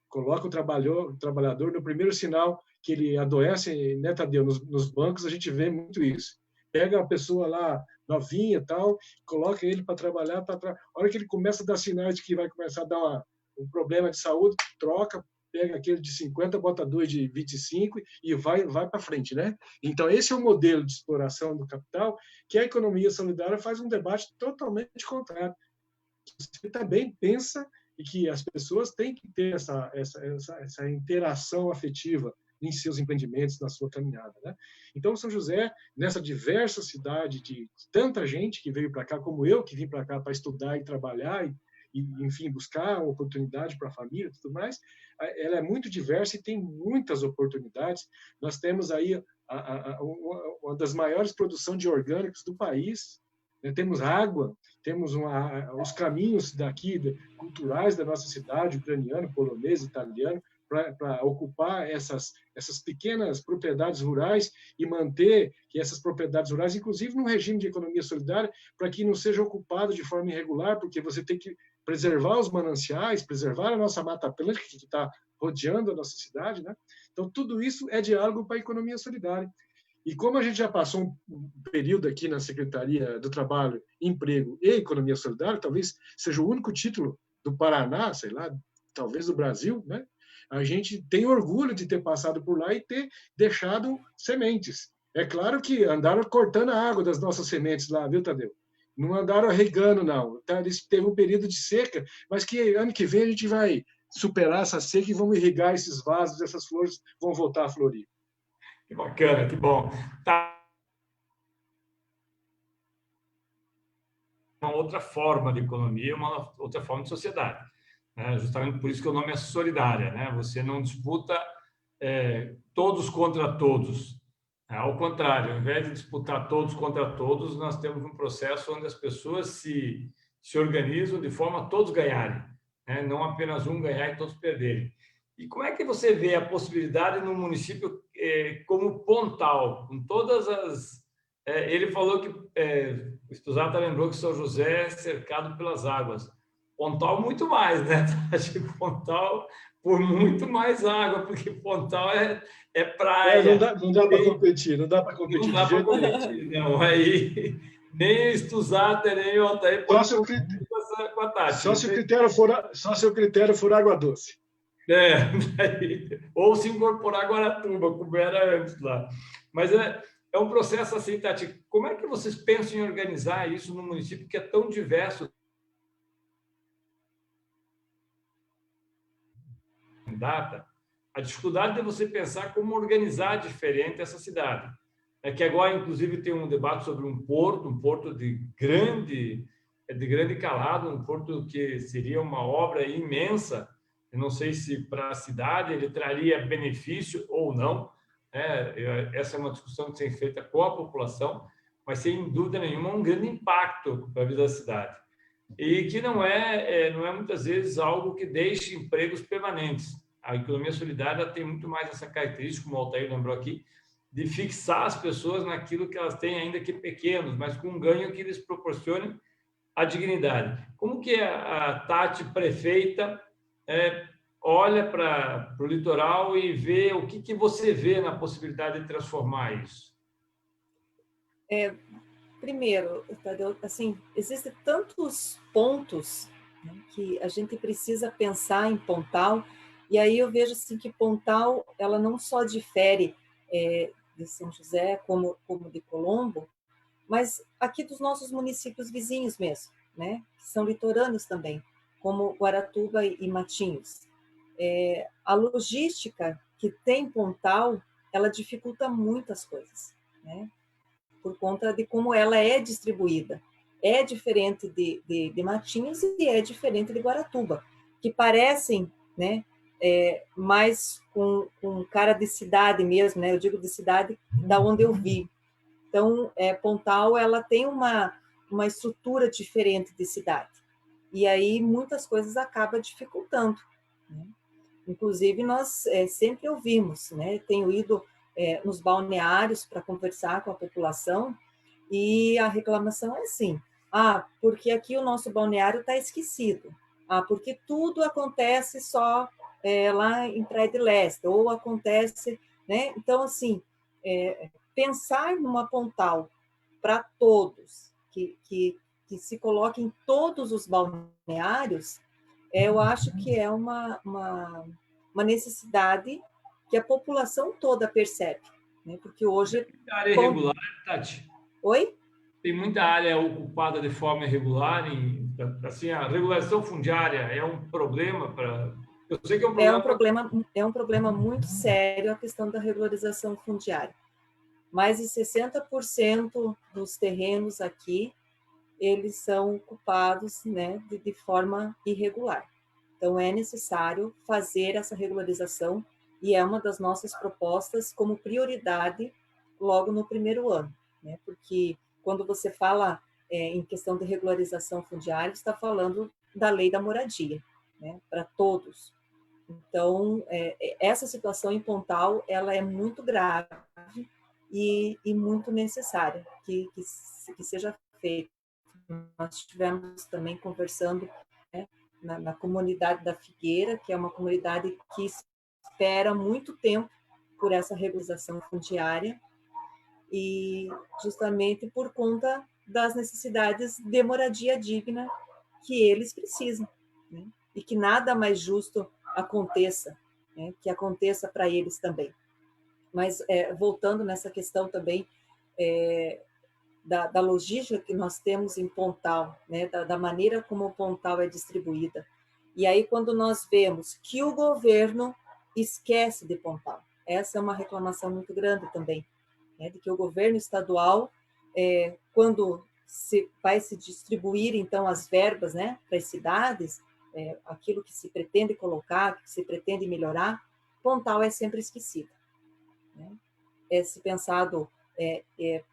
coloca o trabalhador no primeiro sinal que ele adoece, né, Tadeu? Nos bancos a gente vê muito isso. Pega a pessoa lá, novinha e tal, coloca ele para trabalhar, a hora que ele começa a dar sinais de que vai começar a dar um problema de saúde, troca pega aquele de 50, bota 2 de 25 e vai para frente, né? Então, esse é o modelo de exploração do capital que a economia solidária faz um debate totalmente contrário. Você também pensa e que as pessoas têm que ter essa interação afetiva em seus empreendimentos, na sua caminhada, né? Então, São José, nessa diversa cidade de tanta gente que veio para cá, como eu, que vim para cá para estudar e trabalhar enfim, buscar uma oportunidade para a família e tudo mais, ela é muito diversa e tem muitas oportunidades. Nós temos aí uma das maiores produções de orgânicos do país, né? Temos água, temos os caminhos daqui, culturais da nossa cidade, ucraniano, polonês, italiano, para ocupar essas pequenas propriedades rurais e manter que essas propriedades rurais, inclusive no regime de economia solidária, para que não seja ocupado de forma irregular, porque você tem que preservar os mananciais, preservar a nossa Mata Atlântica, que está rodeando a nossa cidade, né? Então, tudo isso é diálogo para a economia solidária. E como a gente já passou um período aqui na Secretaria do Trabalho, Emprego e Economia Solidária, talvez seja o único título do Paraná, sei lá, talvez do Brasil, né? A gente tem orgulho de ter passado por lá e ter deixado sementes. É claro que andaram cortando a água das nossas sementes lá, viu, Tadeu? Não andaram regando, não. Teve um período de seca, mas que ano que vem a gente vai superar essa seca e vamos irrigar esses vasos, essas flores vão voltar a florir. Que bacana, que bom. Tá. Uma outra forma de economia, uma outra forma de sociedade. Justamente por isso que o nome é solidária, né? Você não disputa todos contra todos. Ao contrário, ao invés de disputar todos contra todos, nós temos um processo onde as pessoas se organizam de forma a todos ganharem, né? Não apenas um ganhar e todos perderem. E como é que você vê a possibilidade num município como Pontal, com todas as... ele falou que, o Stuzata lembrou que São José é cercado pelas águas. Pontal muito mais, né? Acho que Pontal por muito mais água, porque Pontal é praia. Não dá para competir, não dá para competir Não dá de jeito para nenhum. competir, não. Aí, nem o Stuzata, nem o Altair Só se com a Tati. Só se o critério for água doce. Ou se incorporar Guaratuba, como era antes lá. Mas é um processo assim, Tati. Como é que vocês pensam em organizar isso num município que é tão diverso? Data, a dificuldade de você pensar como organizar diferente essa cidade. É que agora, inclusive, tem um debate sobre um porto de grande calado, um porto que seria uma obra imensa. Eu não sei se para a cidade ele traria benefício ou não. Essa é uma discussão que tem que ser feita com a população, mas sem dúvida nenhuma um grande impacto para a vida da cidade. E que não é muitas vezes algo que deixe empregos permanentes. A economia solidária tem muito mais essa característica, como o Altair lembrou aqui, de fixar as pessoas naquilo que elas têm, ainda que pequenos, mas com um ganho que lhes proporcione a dignidade. Como que a Tati, prefeita, olha para o litoral e vê o que você vê na possibilidade de transformar isso? Primeiro, Tadeu, assim, existem tantos pontos, né, que a gente precisa pensar em Pontal, e aí eu vejo assim, que Pontal ela não só difere de São José como de Colombo, mas aqui dos nossos municípios vizinhos mesmo, né, que são litorâneos também, como Guaratuba e Matinhos. A logística que tem Pontal, ela dificulta muitas coisas, né? Por conta de como ela é distribuída. É diferente de Matinhos e é diferente de Guaratuba, que parecem, né, mais com cara de cidade mesmo, né? Eu digo de cidade da onde eu vi. Então, Pontal ela tem uma estrutura diferente de cidade. E aí muitas coisas acabam dificultando, né? Inclusive, nós sempre ouvimos, né? Tenho ido nos balneários para conversar com a população e a reclamação é assim: porque aqui o nosso balneário está esquecido, porque tudo acontece só lá em Praia de Leste, ou acontece, né? Então, assim, pensar numa Pontal para todos, que se coloque em todos os balneários, eu acho que é uma uma necessidade que a população toda percebe, né? Porque hoje... A área irregular, Tati? Oi? Tem muita área ocupada de forma irregular, assim, a regularização fundiária é um problema para... Eu sei que é um problema... É um problema muito sério a questão da regularização fundiária. Mais de 60% dos terrenos aqui, eles são ocupados, né, de forma irregular. Então, é necessário fazer essa regularização e é uma das nossas propostas como prioridade logo no primeiro ano, né? Porque quando você fala em questão de regularização fundiária, está falando da lei da moradia, né, para todos. Então, essa situação em Pontal, ela é muito grave e muito necessária que seja feita. Nós estivemos também conversando, né, na comunidade da Figueira, que é uma comunidade que espera muito tempo por essa regularização fundiária, e justamente por conta das necessidades de moradia digna que eles precisam, né? E que nada mais justo aconteça, né? Que aconteça para eles também. Mas, voltando nessa questão também da logística que nós temos em Pontal, né? Da maneira como o Pontal é distribuída. E aí, quando nós vemos que o governo esquece de Pontal, essa é uma reclamação muito grande também, né? De que o governo estadual, quando vai se distribuir, então, as verbas, né, para as cidades, aquilo que se pretende colocar, que se pretende melhorar, Pontal é sempre esquecido, né? Se pensado,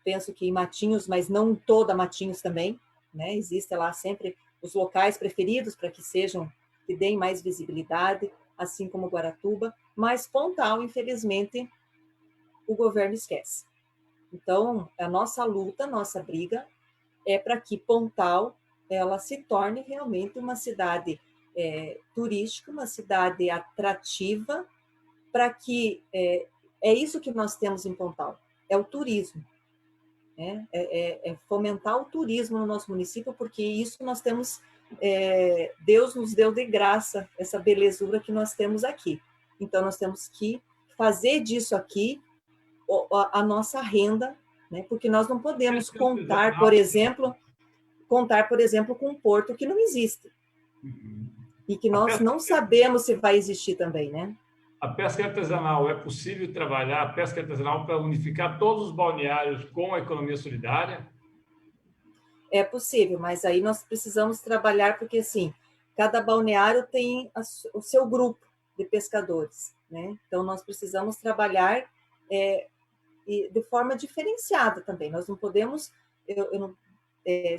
penso que em Matinhos, mas não toda Matinhos também, né? Existe lá sempre os locais preferidos para que deem mais visibilidade, assim como Guaratuba, mas Pontal, infelizmente, o governo esquece. Então, a nossa luta, a nossa briga é para que Pontal ela se torne realmente uma cidade turística, uma cidade atrativa, para que é isso que nós temos em Pontal, é o turismo, né? Fomentar o turismo no nosso município, porque isso nós temos, Deus nos deu de graça essa belezura que nós temos aqui. Então, nós temos que fazer disso aqui a nossa renda, né? Porque nós não podemos contar, por exemplo, com um porto que não existe. E que nós não sabemos se vai existir também, né? A pesca artesanal, é possível trabalhar a pesca artesanal para unificar todos os balneários com a economia solidária? É possível, mas aí nós precisamos trabalhar, porque assim, cada balneário tem o seu grupo de pescadores, né? Então, nós precisamos trabalhar de forma diferenciada também. Nós não podemos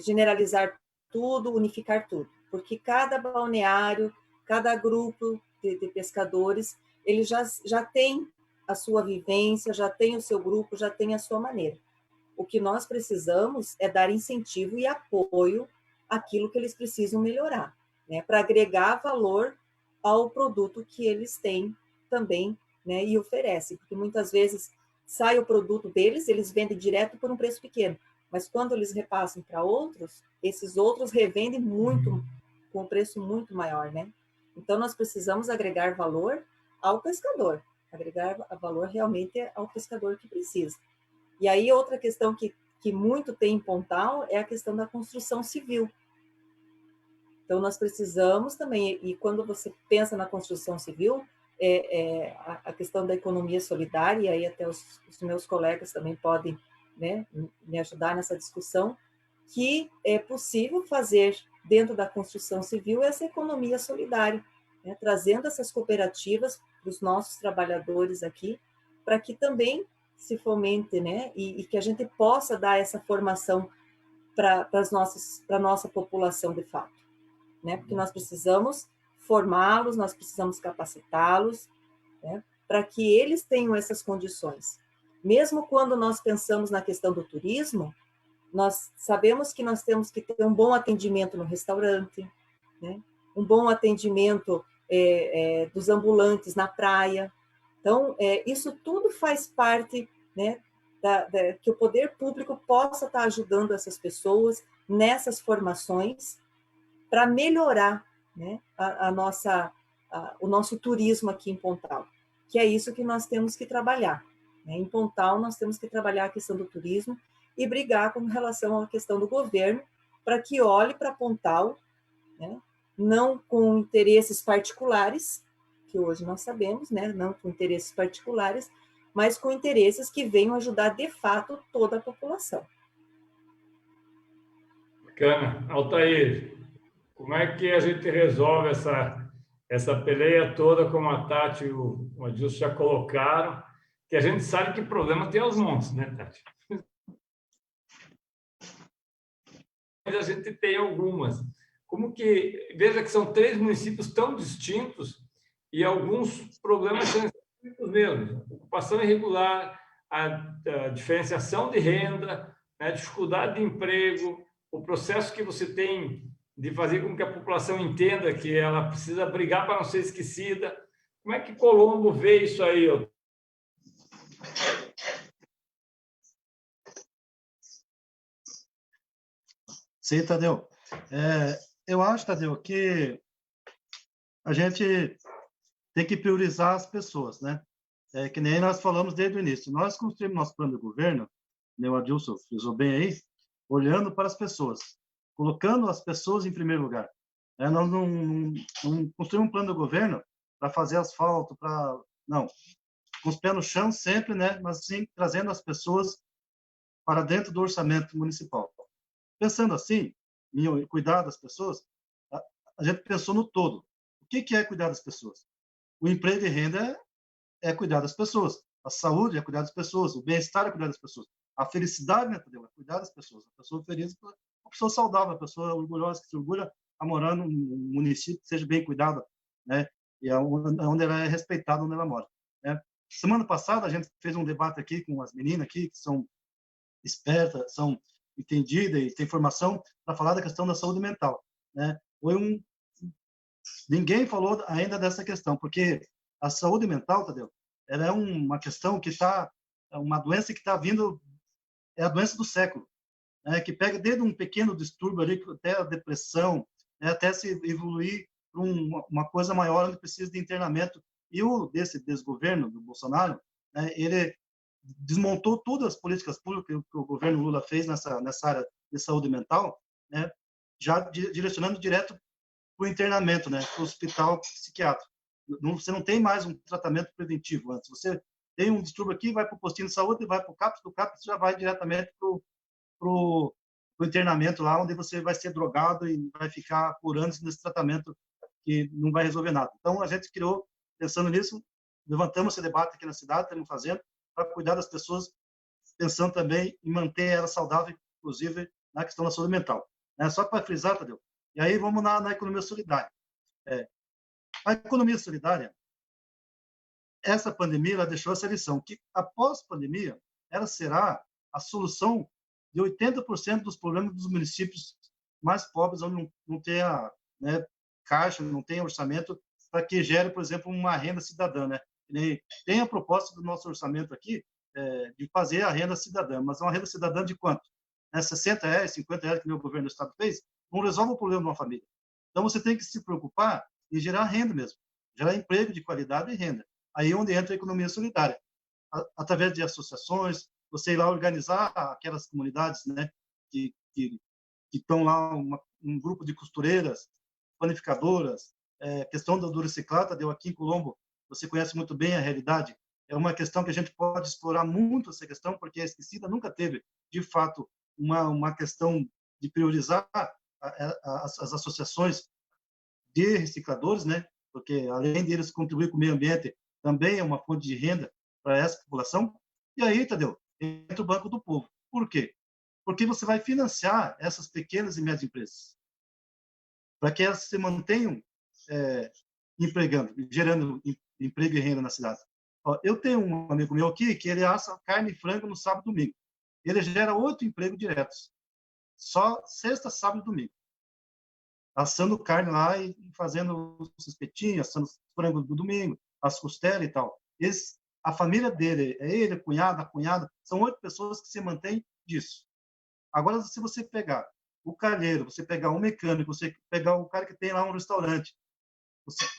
generalizar tudo, unificar tudo, porque cada balneário, cada grupo de pescadores, ele já tem a sua vivência, já tem o seu grupo, já tem a sua maneira. O que nós precisamos é dar incentivo e apoio àquilo que eles precisam melhorar, né, para agregar valor ao produto que eles têm também, né, e oferecem, porque muitas vezes sai o produto deles, eles vendem direto por um preço pequeno, mas quando eles repassam para outros, esses outros revendem muito, com um preço muito maior, né? Então, nós precisamos agregar valor ao pescador, agregar valor realmente ao pescador que precisa. E aí, outra questão que muito tem em Pontal é a questão da construção civil. Então, nós precisamos também, e quando você pensa na construção civil, a questão da economia solidária, e aí até os meus colegas também podem, né, me ajudar nessa discussão, que é possível fazer dentro da construção civil essa economia solidária, né, trazendo essas cooperativas para os nossos trabalhadores aqui, para que também se fomente, né, e que a gente possa dar essa formação para a nossa população de fato, né, porque nós precisamos formá-los, nós precisamos capacitá-los, né, para que eles tenham essas condições. Mesmo quando nós pensamos na questão do turismo, nós sabemos que nós temos que ter um bom atendimento no restaurante, né, um bom atendimento dos ambulantes na praia. Então, isso tudo faz parte, né, que o poder público possa estar ajudando essas pessoas nessas formações para melhorar, né, a o nosso turismo aqui em Pontal, que é isso que nós temos que trabalhar. Né? Em Pontal, nós temos que trabalhar a questão do turismo e brigar com relação à questão do governo, para que olhe para Pontal, né? Não com interesses particulares, que hoje nós sabemos, né? Não com interesses particulares, mas com interesses que venham ajudar, de fato, toda a população. Bacana. Altair, como é que a gente resolve essa peleia toda, como a Tati e o Adilson já colocaram, que a gente sabe que problema tem aos montes, né, Tati? Mas a gente tem algumas. Como que... Veja que são 3 municípios tão distintos e alguns problemas são os mesmos. Ocupação irregular, a diferenciação de renda, né, a dificuldade de emprego, o processo que você tem de fazer com que a população entenda que ela precisa brigar para não ser esquecida. Como é que Colombo vê isso aí? Sim, Tadeu. Eu acho, Tadeu, que a gente tem que priorizar as pessoas, né? Que nem nós falamos desde o início. Nós construímos nosso plano de governo, né, o Adilson frisou bem aí, olhando para as pessoas, colocando as pessoas em primeiro lugar. Nós não construímos um plano de governo para fazer asfalto, não, com os pés no chão sempre, né? Mas sim trazendo as pessoas para dentro do orçamento municipal. Pensando assim, em cuidar das pessoas, a gente pensou no todo. O que é cuidar das pessoas? O emprego e renda é cuidar das pessoas. A saúde é cuidar das pessoas. O bem-estar é cuidar das pessoas. A felicidade, né, Tadeu? É cuidar das pessoas. A pessoa feliz, a pessoa saudável, a pessoa orgulhosa, que se orgulha a morar num município que seja bem cuidado, né? E onde ela é respeitada, onde ela mora. Né? Semana passada, a gente fez um debate aqui com as meninas aqui, que são espertas, são entendidas e têm formação, para falar da questão da saúde mental. Né? Ninguém falou ainda dessa questão, porque a saúde mental, Tadeu, ela é uma questão que é uma doença que está vindo, é a doença do século, né? Que pega desde um pequeno distúrbio ali, até a depressão, né? Até se evoluir para uma coisa maior, onde precisa de internamento. E desse desgoverno do Bolsonaro, né? Ele desmontou todas as políticas públicas que o governo Lula fez nessa área de saúde mental, né? Já direcionando direto para o internamento, né? Para o hospital psiquiátrico. Você não tem mais um tratamento preventivo antes. Você tem um distúrbio aqui, vai para o postinho de saúde, vai para o CAPS, do CAPS já vai diretamente para o internamento lá, onde você vai ser drogado e vai ficar por anos nesse tratamento que não vai resolver nada. Então, a gente criou, pensando nisso, levantamos esse debate aqui na cidade, estamos fazendo, para cuidar das pessoas, pensando também em manter elas saudáveis, inclusive na questão da saúde mental. Só para frisar, Tadeu, e aí vamos na economia solidária. A economia solidária, essa pandemia, ela deixou essa lição, que após a pandemia, ela será a solução de 80% dos problemas dos municípios mais pobres, onde não tem né, caixa, não tem orçamento para que gere, por exemplo, uma renda cidadã. Né? Tem a proposta do nosso orçamento aqui de fazer a renda cidadã, mas uma renda cidadã de quanto? R$60, R$50 que o governo do estado fez, não resolve o problema de uma família. Então, você tem que se preocupar em gerar renda mesmo, gerar emprego de qualidade e renda. Aí é onde entra a economia solidária. Através de associações, você ir lá organizar aquelas comunidades, né, que estão lá, um grupo de costureiras, panificadoras, questão do reciclado, deu aqui em Colombo, você conhece muito bem a realidade, é uma questão que a gente pode explorar muito essa questão, porque a Esquecida nunca teve, de fato, uma questão de priorizar as associações de recicladores, né? Porque além de eles contribuir com o meio ambiente, também é uma fonte de renda para essa população. E aí, Tadeu, entra o Banco do Povo. Por quê? Porque você vai financiar essas pequenas e médias empresas, para que elas se mantenham empregando, gerando emprego e renda na cidade. Eu tenho um amigo meu aqui que ele assa carne e frango no sábado e domingo. Ele gera 8 empregos diretos. Só sexta, sábado e domingo. Assando carne lá e fazendo os espetinhos, assando frango do domingo, as costelas e tal. A família dele, ele, a cunhada, são 8 pessoas que se mantêm disso. Agora, se você pegar o calheiro, você pegar um mecânico, você pegar o cara que tem lá um restaurante,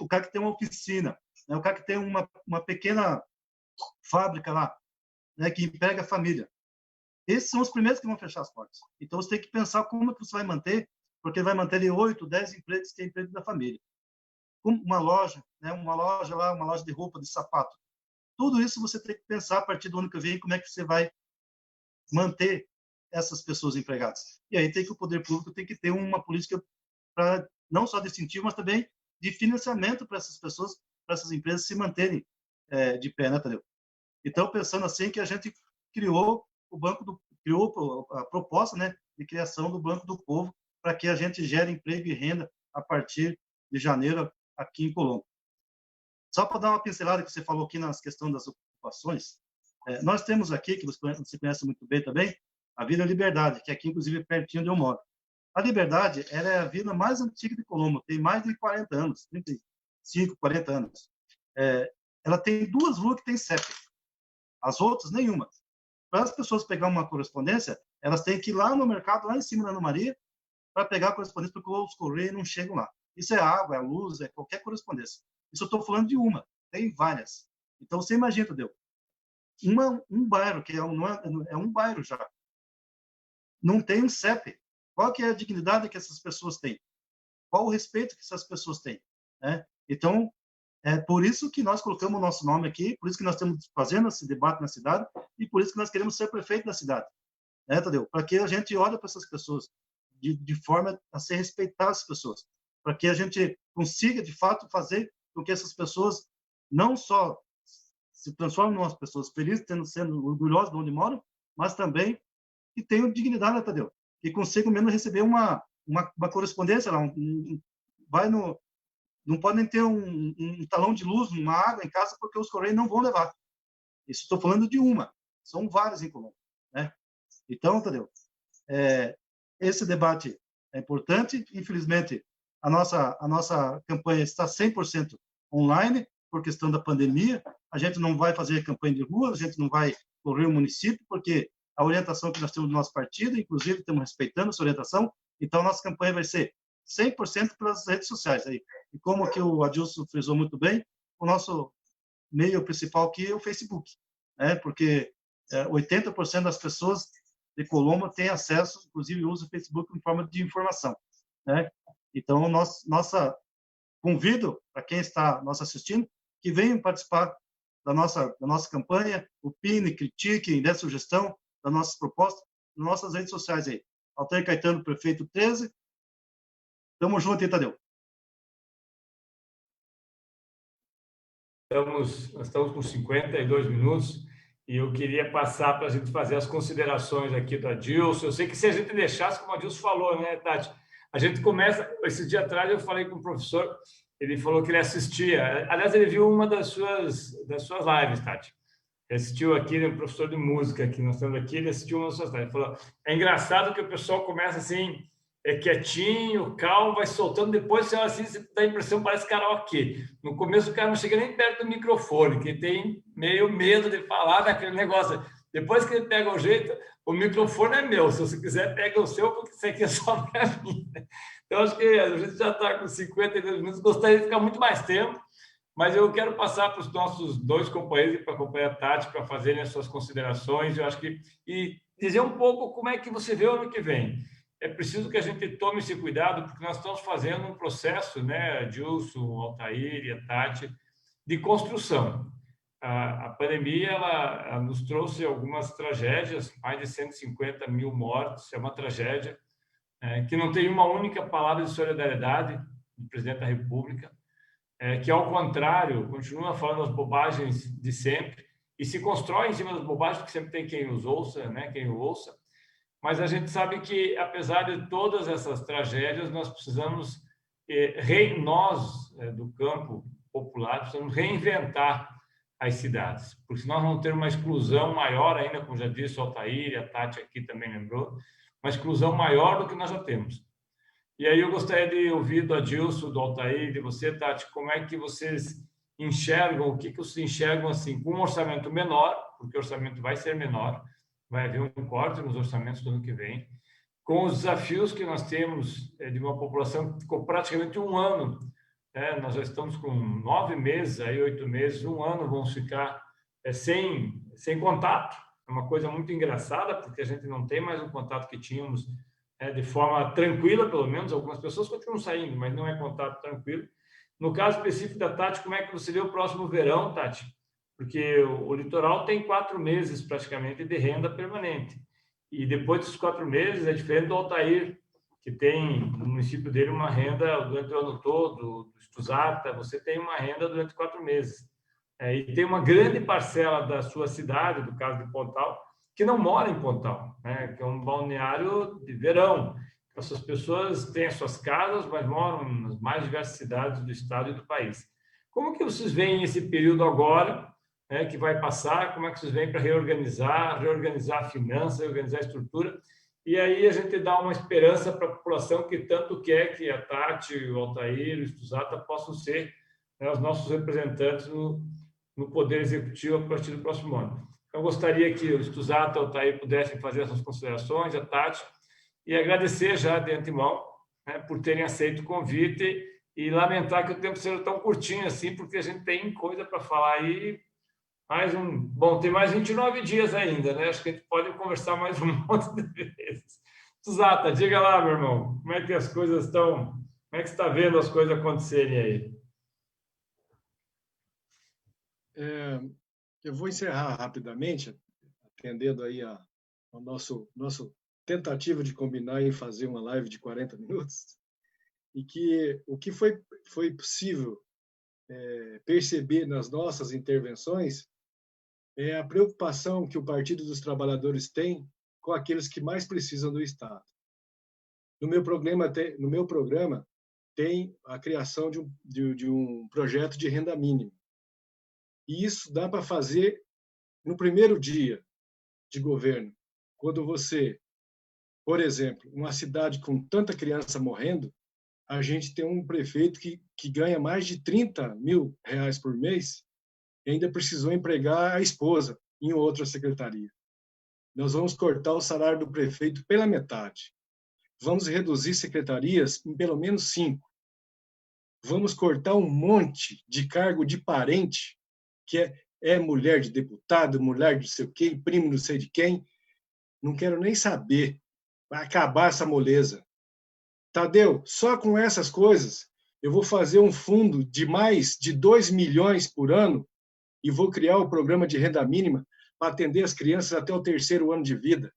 o cara que tem uma oficina, né? O cara que tem uma pequena fábrica lá, né? Que emprega a família. Esses são os primeiros que vão fechar as portas. Então, você tem que pensar como que você vai manter, porque vai manter ali 8, 10 empregos que é emprego da família. Uma loja, né? Uma loja de roupa, de sapato. Tudo isso você tem que pensar a partir do ano que vem, como é que você vai manter essas pessoas empregadas. E aí tem que o poder público tem que ter uma política para não só de incentivo, mas também de financiamento para essas pessoas, para essas empresas se manterem de pé, né, Tadeu? Então, pensando assim, que a gente criou a proposta, né, de criação do Banco do Povo, para que a gente gere emprego e renda a partir de janeiro aqui em Colombo. Só para dar uma pincelada que você falou aqui nas questões das ocupações, nós temos aqui, que você conhece muito bem também, a Vila Liberdade, que aqui, inclusive, é pertinho onde eu moro. A Liberdade, ela é a vila mais antiga de Colombo, tem mais de 40 anos, 35, 40 anos. Ela tem 2 ruas que tem CEP, as outras, nenhuma. Para as pessoas pegar uma correspondência, elas têm que ir lá no mercado, lá em cima da Ana Maria, para pegar a correspondência, porque os correios não chegam lá. Isso é água, é luz, é qualquer correspondência. Isso eu estou falando de uma, tem várias. Então, você imagina, Tadeu, um bairro, que é um bairro já, não tem um CEP. Qual que é a dignidade que essas pessoas têm? Qual o respeito que essas pessoas têm? Né? Então, é por isso que nós colocamos o nosso nome aqui, por isso que nós estamos fazendo esse debate na cidade e por isso que nós queremos ser prefeito da cidade. Né, Tadeu? Para que a gente olhe para essas pessoas de forma a ser respeitar as pessoas. Para que a gente consiga, de fato, fazer com que essas pessoas não só se transformem em umas pessoas felizes, sendo orgulhosas de onde moram, mas também que tenham dignidade, né, Tadeu? Que consigam mesmo receber uma correspondência lá, não podem ter um talão de luz, uma água em casa, porque os correios não vão levar. Isso estou falando de uma, são várias em Colombo, né? Então, Tadeu, esse debate é importante. Infelizmente, a nossa campanha está 100% online, por questão da pandemia. A gente não vai fazer campanha de rua, a gente não vai correr o município, porque a orientação que nós temos do nosso partido, inclusive estamos respeitando essa orientação, então a nossa campanha vai ser 100% pelas redes sociais. Aí. E como que o Adilson frisou muito bem, o nosso meio principal aqui é o Facebook, né? Porque 80% das pessoas de Colombo têm acesso, inclusive usa o Facebook em forma de informação, né? Então, convido para quem está nos assistindo que venham participar da nossa campanha, opine, critique, dê sugestão das nossas propostas nas nossas redes sociais aí. Altair Caetano, prefeito 13. Tamo junto aí, Tadeu. Nós estamos com 52 minutos e eu queria passar para a gente fazer as considerações aqui do Adilson. Eu sei que se a gente deixasse, como o Adilson falou, né, Tati? A gente começa... Esse dia atrás eu falei com o professor, ele falou que ele assistia. Aliás, ele viu uma das suas lives, Tati. Ele assistiu aqui, né, o professor de música que nós estamos aqui, ele assistiu uma das suas lives. Ele falou, é engraçado que o pessoal começa assim... quietinho, calmo, vai soltando, depois você assim, você dá a impressão que parece karaokê. No começo o cara não chega nem perto do microfone, que tem meio medo de falar daquele negócio. Depois que ele pega o jeito, o microfone é meu, se você quiser pega o seu, porque isso aqui é só para mim. Então acho que a gente já está com 52 minutos, gostaria de ficar muito mais tempo, mas eu quero passar para os nossos 2 companheiros e para acompanhar a Tati, para fazerem as suas considerações, eu acho que, e dizer um pouco como é que você vê o ano que vem. É preciso que a gente tome esse cuidado, porque nós estamos fazendo um processo, né, Adilson, Altair e a Tati, de construção. A pandemia ela nos trouxe algumas tragédias, mais de 150 mil mortes, é uma tragédia, que não tem uma única palavra de solidariedade do presidente da República, que, ao contrário, continua falando as bobagens de sempre e se constrói em cima das bobagens, porque sempre tem quem os ouça, né, quem o ouça. Mas a gente sabe que, apesar de todas essas tragédias, nós precisamos, nós do campo popular, precisamos reinventar as cidades, porque senão nós vamos ter uma exclusão maior ainda, como já disse o Altair, a Tati aqui também lembrou, uma exclusão maior do que nós já temos. E aí eu gostaria de ouvir do Adilson, do Altair, de você, Tati, como é que vocês enxergam, o que vocês enxergam assim, com um orçamento menor, porque o orçamento vai ser menor, vai haver um corte nos orçamentos do ano que vem, com os desafios que nós temos de uma população que ficou praticamente um ano nós já estamos com 9 meses, aí 8 meses, 1 ano vamos ficar sem contato. É uma coisa muito engraçada, porque a gente não tem mais o contato que tínhamos de forma tranquila, pelo menos. Algumas pessoas continuam saindo, mas não é contato tranquilo. No caso específico da Tati, como é que você vê o próximo verão, Tati? Porque o litoral tem 4 meses praticamente de renda permanente. E depois desses 4 meses é diferente do Altair, que tem no município dele uma renda durante o ano todo, do Estuzata, você tem uma renda durante 4 meses. E tem uma grande parcela da sua cidade, do caso de Pontal, que não mora em Pontal, né? Que é um balneário de verão. Essas pessoas têm as suas casas, mas moram nas mais diversas cidades do estado e do país. Como que vocês veem esse período agora, que vai passar? Como é que vocês veem para reorganizar a finança, reorganizar a estrutura? E aí a gente dá uma esperança para a população que tanto quer que a Tati, o Altair, o Estuzata possam ser, né, os nossos representantes no Poder Executivo a partir do próximo ano. Eu gostaria que o Estuzata e o Altair pudessem fazer essas considerações, a Tati, e agradecer já de antemão, né, por terem aceito o convite e lamentar que o tempo seja tão curtinho assim, porque a gente tem coisa para falar aí. Bom, tem mais 29 dias ainda, né? Acho que a gente pode conversar mais um monte de vezes. Estuzata, diga lá, meu irmão, como é que as coisas estão, como é que você está vendo as coisas acontecerem aí? Eu vou encerrar rapidamente, atendendo aí ao nosso tentativa de combinar e fazer uma live de 40 minutos, e que o que foi possível perceber nas nossas intervenções é a preocupação que o Partido dos Trabalhadores tem com aqueles que mais precisam do Estado. No meu programa tem a criação de um projeto de renda mínima. E isso dá para fazer no primeiro dia de governo, quando você, por exemplo, uma cidade com tanta criança morrendo, a gente tem um prefeito que ganha mais de 30 mil reais por mês e ainda precisou empregar a esposa em outra secretaria. Nós vamos cortar o salário do prefeito pela metade. Vamos reduzir secretarias em pelo menos 5. Vamos cortar um monte de cargo de parente, que é mulher de deputado, mulher de não sei o quê, primo não sei de quem. Não quero nem saber. Vai acabar essa moleza. Tadeu, só com essas coisas, eu vou fazer um fundo de mais de 2 milhões por ano e vou criar o programa de renda mínima para atender as crianças até o 3º ano de vida.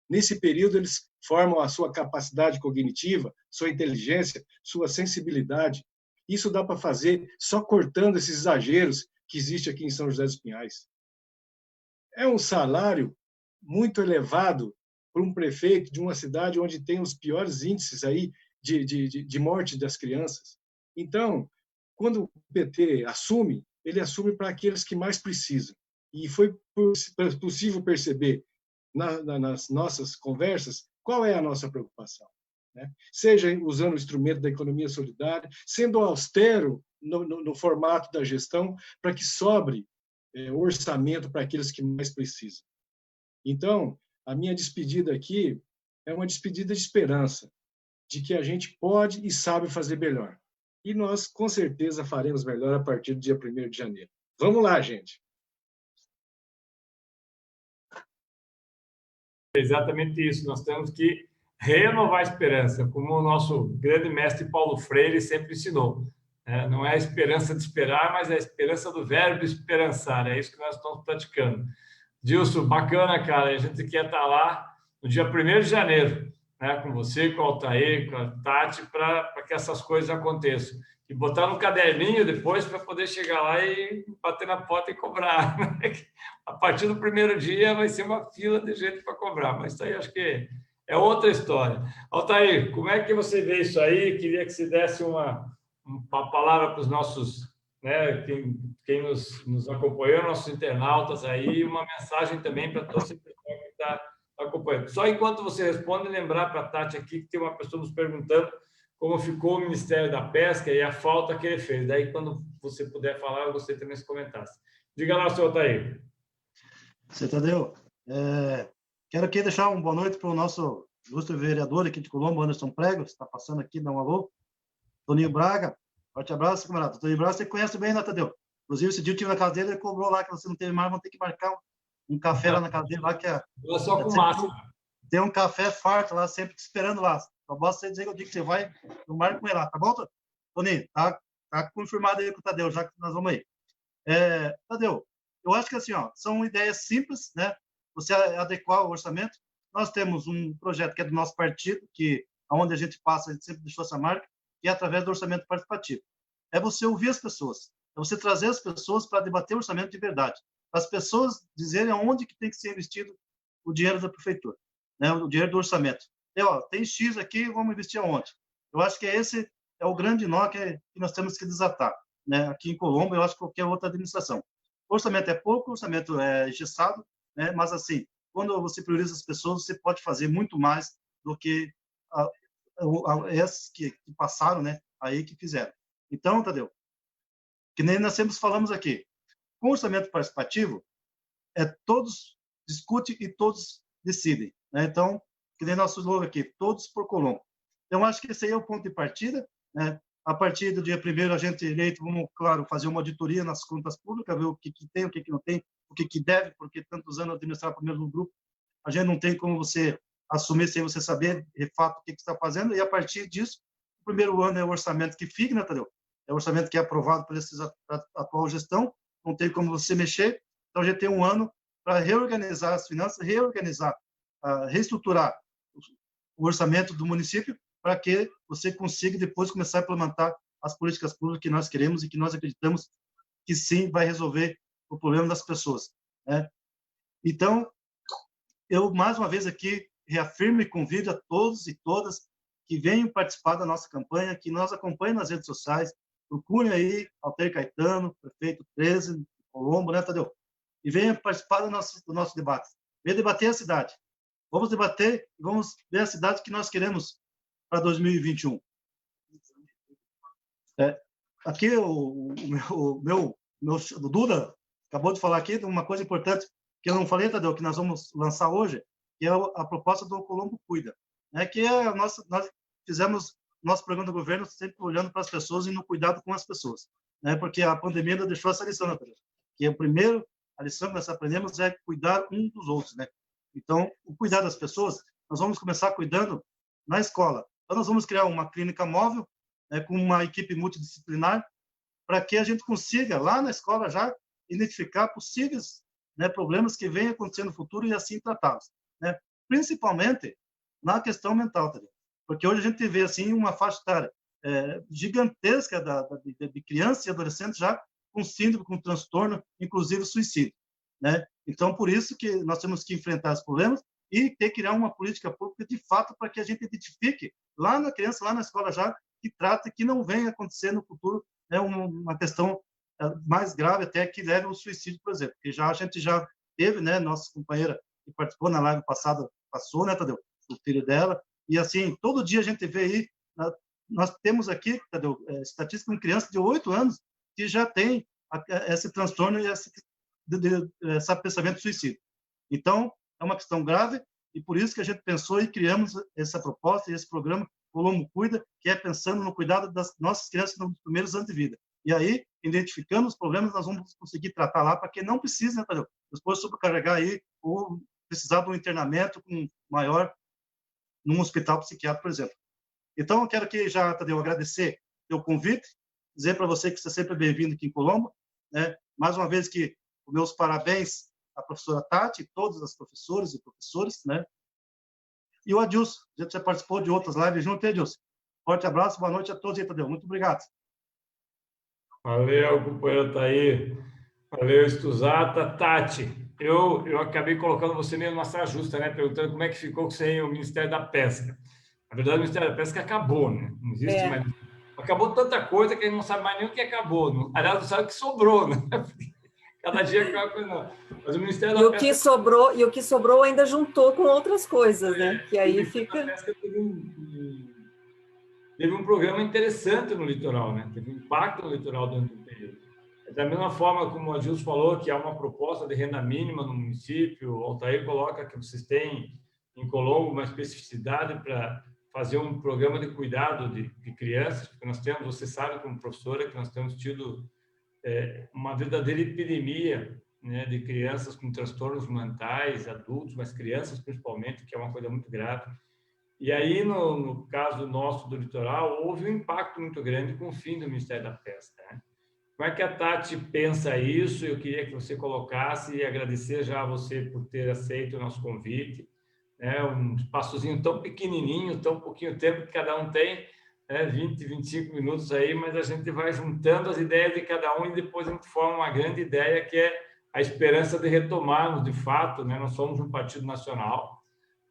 Nesse período, eles formam a sua capacidade cognitiva, sua inteligência, sua sensibilidade. Isso dá para fazer só cortando esses exageros que existem aqui em São José dos Pinhais. É um salário muito elevado para um prefeito de uma cidade onde tem os piores índices aí de morte das crianças. Então, quando o PT assume, ele assume para aqueles que mais precisam. E foi possível perceber nas nossas conversas qual é a nossa preocupação, né? Seja usando o instrumento da economia solidária, sendo austero no formato da gestão, para que sobre orçamento para aqueles que mais precisam. Então, a minha despedida aqui é uma despedida de esperança, de que a gente pode e sabe fazer melhor. E nós, com certeza, faremos melhor a partir do dia 1º de janeiro. Vamos lá, gente! Exatamente isso, nós temos que renovar a esperança, como o nosso grande mestre Paulo Freire sempre ensinou. Não é a esperança de esperar, mas é a esperança do verbo esperançar, é isso que nós estamos praticando. Dilson, bacana, cara, a gente quer estar lá no dia 1º de janeiro, né, com você, com o Altair, com a Tati, para que essas coisas aconteçam. E botar no caderninho depois para poder chegar lá e bater na porta e cobrar. A partir do 1º dia vai ser uma fila de gente para cobrar, mas isso aí acho que é outra história. Altair, como é que você vê isso aí? Queria que você desse uma palavra para os nossos, né, quem nos acompanhou, nossos internautas aí, uma mensagem também para todo esse pessoal que está acompanhando. Só enquanto você responde, lembrar para a Tati aqui que tem uma pessoa nos perguntando como ficou o Ministério da Pesca e a falta que ele fez. Daí, quando você puder falar, eu gostaria também que você comentasse. Diga lá, senhor Altair. Você entendeu? Quero aqui deixar uma boa noite para o nosso ilustre vereador aqui de Colombo, Anderson Prego, está passando aqui, dá um alô. Toninho Braga, Forte abraço, camarada. Doutor Ibra, você conhece bem, né, Tadeu? Inclusive, esse dia eu tive na casa dele, ele cobrou lá que você não teve mais, vamos ter que marcar um café lá na casa dele, lá que é... Eu só com máscara. Tem um café farto lá, sempre te esperando lá. Só basta você dizer que eu digo que você vai, eu marco com ele lá, tá bom, Toninho? Tá confirmado aí com o Tadeu, já que nós vamos aí. Tadeu, eu acho que assim, ó, são ideias simples, né? Você adequar o orçamento. Nós temos um projeto que é do nosso partido, que onde a gente passa, a gente sempre deixou essa marca, que é através do orçamento participativo. É você ouvir as pessoas, é você trazer as pessoas para debater o orçamento de verdade, para as pessoas dizerem aonde que tem que ser investido o dinheiro da prefeitura, né? O dinheiro do orçamento. Tem X aqui, vamos investir aonde? Eu acho que esse é o grande nó que nós temos que desatar, né? Aqui em Colombo, eu acho que qualquer outra administração. O orçamento é pouco, o orçamento é engessado, né? Mas, assim, quando você prioriza as pessoas, você pode fazer muito mais do que esses que passaram, né? Aí que fizeram. Então, Tadeu, que nem nós sempre falamos aqui, com orçamento participativo, todos discutem e todos decidem, né? Então, que nem nosso slogan aqui, todos por Colombo. Então, acho que esse aí é o ponto de partida, né? A partir do dia 1º, a gente eleito, vamos, claro, fazer uma auditoria nas contas públicas, ver o que tem, o que não tem, o que deve, porque tantos anos administrar para o mesmo grupo, a gente não tem como você assumir sem você saber, de fato, o que está fazendo, e a partir disso, o primeiro ano é o orçamento que fica, né, Tadeu? É o orçamento que é aprovado por essa atual gestão, não tem como você mexer, então a gente tem um ano para reorganizar as finanças, reestruturar o orçamento do município, para que você consiga depois começar a implementar as políticas públicas que nós queremos e que nós acreditamos que sim vai resolver o problema das pessoas, né? Então, eu mais uma vez aqui reafirmo e convido a todos e todas que venham participar da nossa campanha, que nós acompanhem nas redes sociais, procurem aí Altair Caetano, prefeito 13, Colombo, né, Tadeu? E venham participar do nosso debate. Venha debater a cidade. Vamos debater e vamos ver a cidade que nós queremos para 2021. Aqui o Duda acabou de falar aqui de uma coisa importante que eu não falei, Tadeu, que nós vamos lançar hoje, que é a proposta do Colombo Cuida, né? Que é nós fizemos nosso programa do governo sempre olhando para as pessoas e no cuidado com as pessoas, né? Porque a pandemia ainda deixou essa lição, né, Tadeu? Que a lição que nós aprendemos é cuidar um dos outros, né? Então, o cuidar das pessoas, nós vamos começar cuidando na escola. Então, nós vamos criar uma clínica móvel, né, com uma equipe multidisciplinar, para que a gente consiga, lá na escola, já identificar possíveis, né, problemas que venham acontecer no futuro e assim tratá-los, né? Principalmente na questão mental, tá? Porque hoje a gente vê assim uma faixa etária gigantesca de crianças e adolescentes já com síndrome, com transtorno, inclusive suicídio, né? Então, por isso que nós temos que enfrentar os problemas e ter que criar uma política pública de fato para que a gente identifique lá na criança, lá na escola já, que trata que não venha acontecer no futuro, né, uma questão mais grave até que leve ao suicídio, por exemplo. Porque a gente já teve, né, nossa companheira que participou na live passada, passou, né, Tadeu, o filho dela, e assim, todo dia a gente vê aí, nós temos aqui, Tadeu, estatística com criança de 8 anos que já tem esse transtorno e esse pensamento suicídio. Então, é uma questão grave e por isso que a gente pensou e criamos essa proposta e esse programa Colombo Cuida, que é pensando no cuidado das nossas crianças nos primeiros anos de vida. E aí, identificando os problemas, nós vamos conseguir tratar lá para que não precise, né, Tadeu, depois sobrecarregar aí ou precisar de um internamento maior num hospital psiquiátrico, por exemplo. Então, eu quero aqui já, Tadeu, agradecer o convite, dizer para você que você é sempre bem-vindo aqui em Colombo, né? Mais uma vez que os meus parabéns à professora Tati e todas as professoras e professores, né? E o Adilson, a gente já participou de outras lives junto, hein, Adilson? Forte abraço, boa noite a todos aí, Tadeu. Muito obrigado. Valeu, companheiro Taí. Valeu, Estuzata. Tati, eu acabei colocando você meio na saia justa, né? Perguntando como é que ficou sem o Ministério da Pesca. Na verdade, o Ministério da Pesca acabou, né? Não existe mais. Acabou tanta coisa que a gente não sabe mais nem o que acabou. Aliás, não sabe o que sobrou, né? Cada dia acaba coisa não. Mas o Ministério da Pesca... E o que sobrou ainda juntou com outras coisas, né? Que aí fica... A pesca teve um programa interessante no litoral, né? Teve um impacto no litoral durante o período. Da mesma forma como a Gilson falou, que há uma proposta de renda mínima no município, o Altair coloca que vocês têm em Colombo uma especificidade para fazer um programa de cuidado de crianças, porque nós temos, você sabe, como professora, que nós temos tido uma verdadeira epidemia, né, de crianças com transtornos mentais, adultos, mas crianças principalmente, que é uma coisa muito grave. E aí, no caso nosso do litoral, houve um impacto muito grande com o fim do Ministério da Pesca, né? Como é que a Tati pensa isso? Eu queria que você colocasse e agradecer já a você por ter aceito o nosso convite. É um espaçozinho tão pequenininho, tão pouquinho tempo que cada um tem, 20, 25 minutos aí, mas a gente vai juntando as ideias de cada um e depois a gente forma uma grande ideia que é a esperança de retomarmos, de fato, né? Nós somos um partido nacional,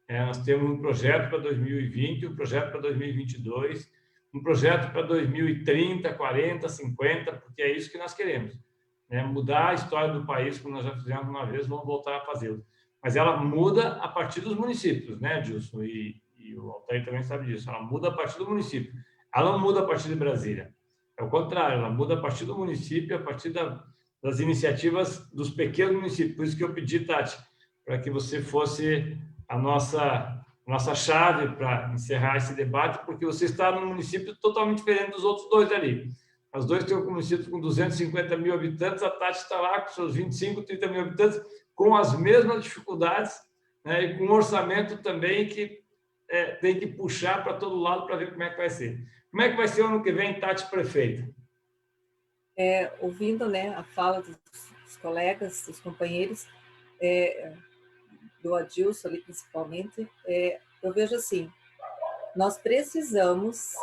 nós temos um projeto para 2020, um projeto para 2022, um projeto para 2030, 40, 50, porque é isso que nós queremos, né? Mudar a história do país, como nós já fizemos uma vez, vamos voltar a fazê-lo. Mas ela muda a partir dos municípios, né, Dilson? E o Altair também sabe disso. Ela muda a partir do município. Ela não muda a partir de Brasília. É o contrário, ela muda a partir do município, a partir das iniciativas dos pequenos municípios. Por isso que eu pedi, Tati, para que você fosse a nossa chave para encerrar esse debate, porque você está num município totalmente diferente dos outros dois ali. Os dois têm um município com 250 mil habitantes, a Tati está lá com seus 25, 30 mil habitantes, com as mesmas dificuldades, né, e com um orçamento também que tem que puxar para todo lado para ver como é que vai ser. Como é que vai ser o ano que vem, Tati prefeita? Ouvindo, né, a fala dos colegas, dos companheiros, do Adilson ali principalmente, eu vejo assim, nós precisamos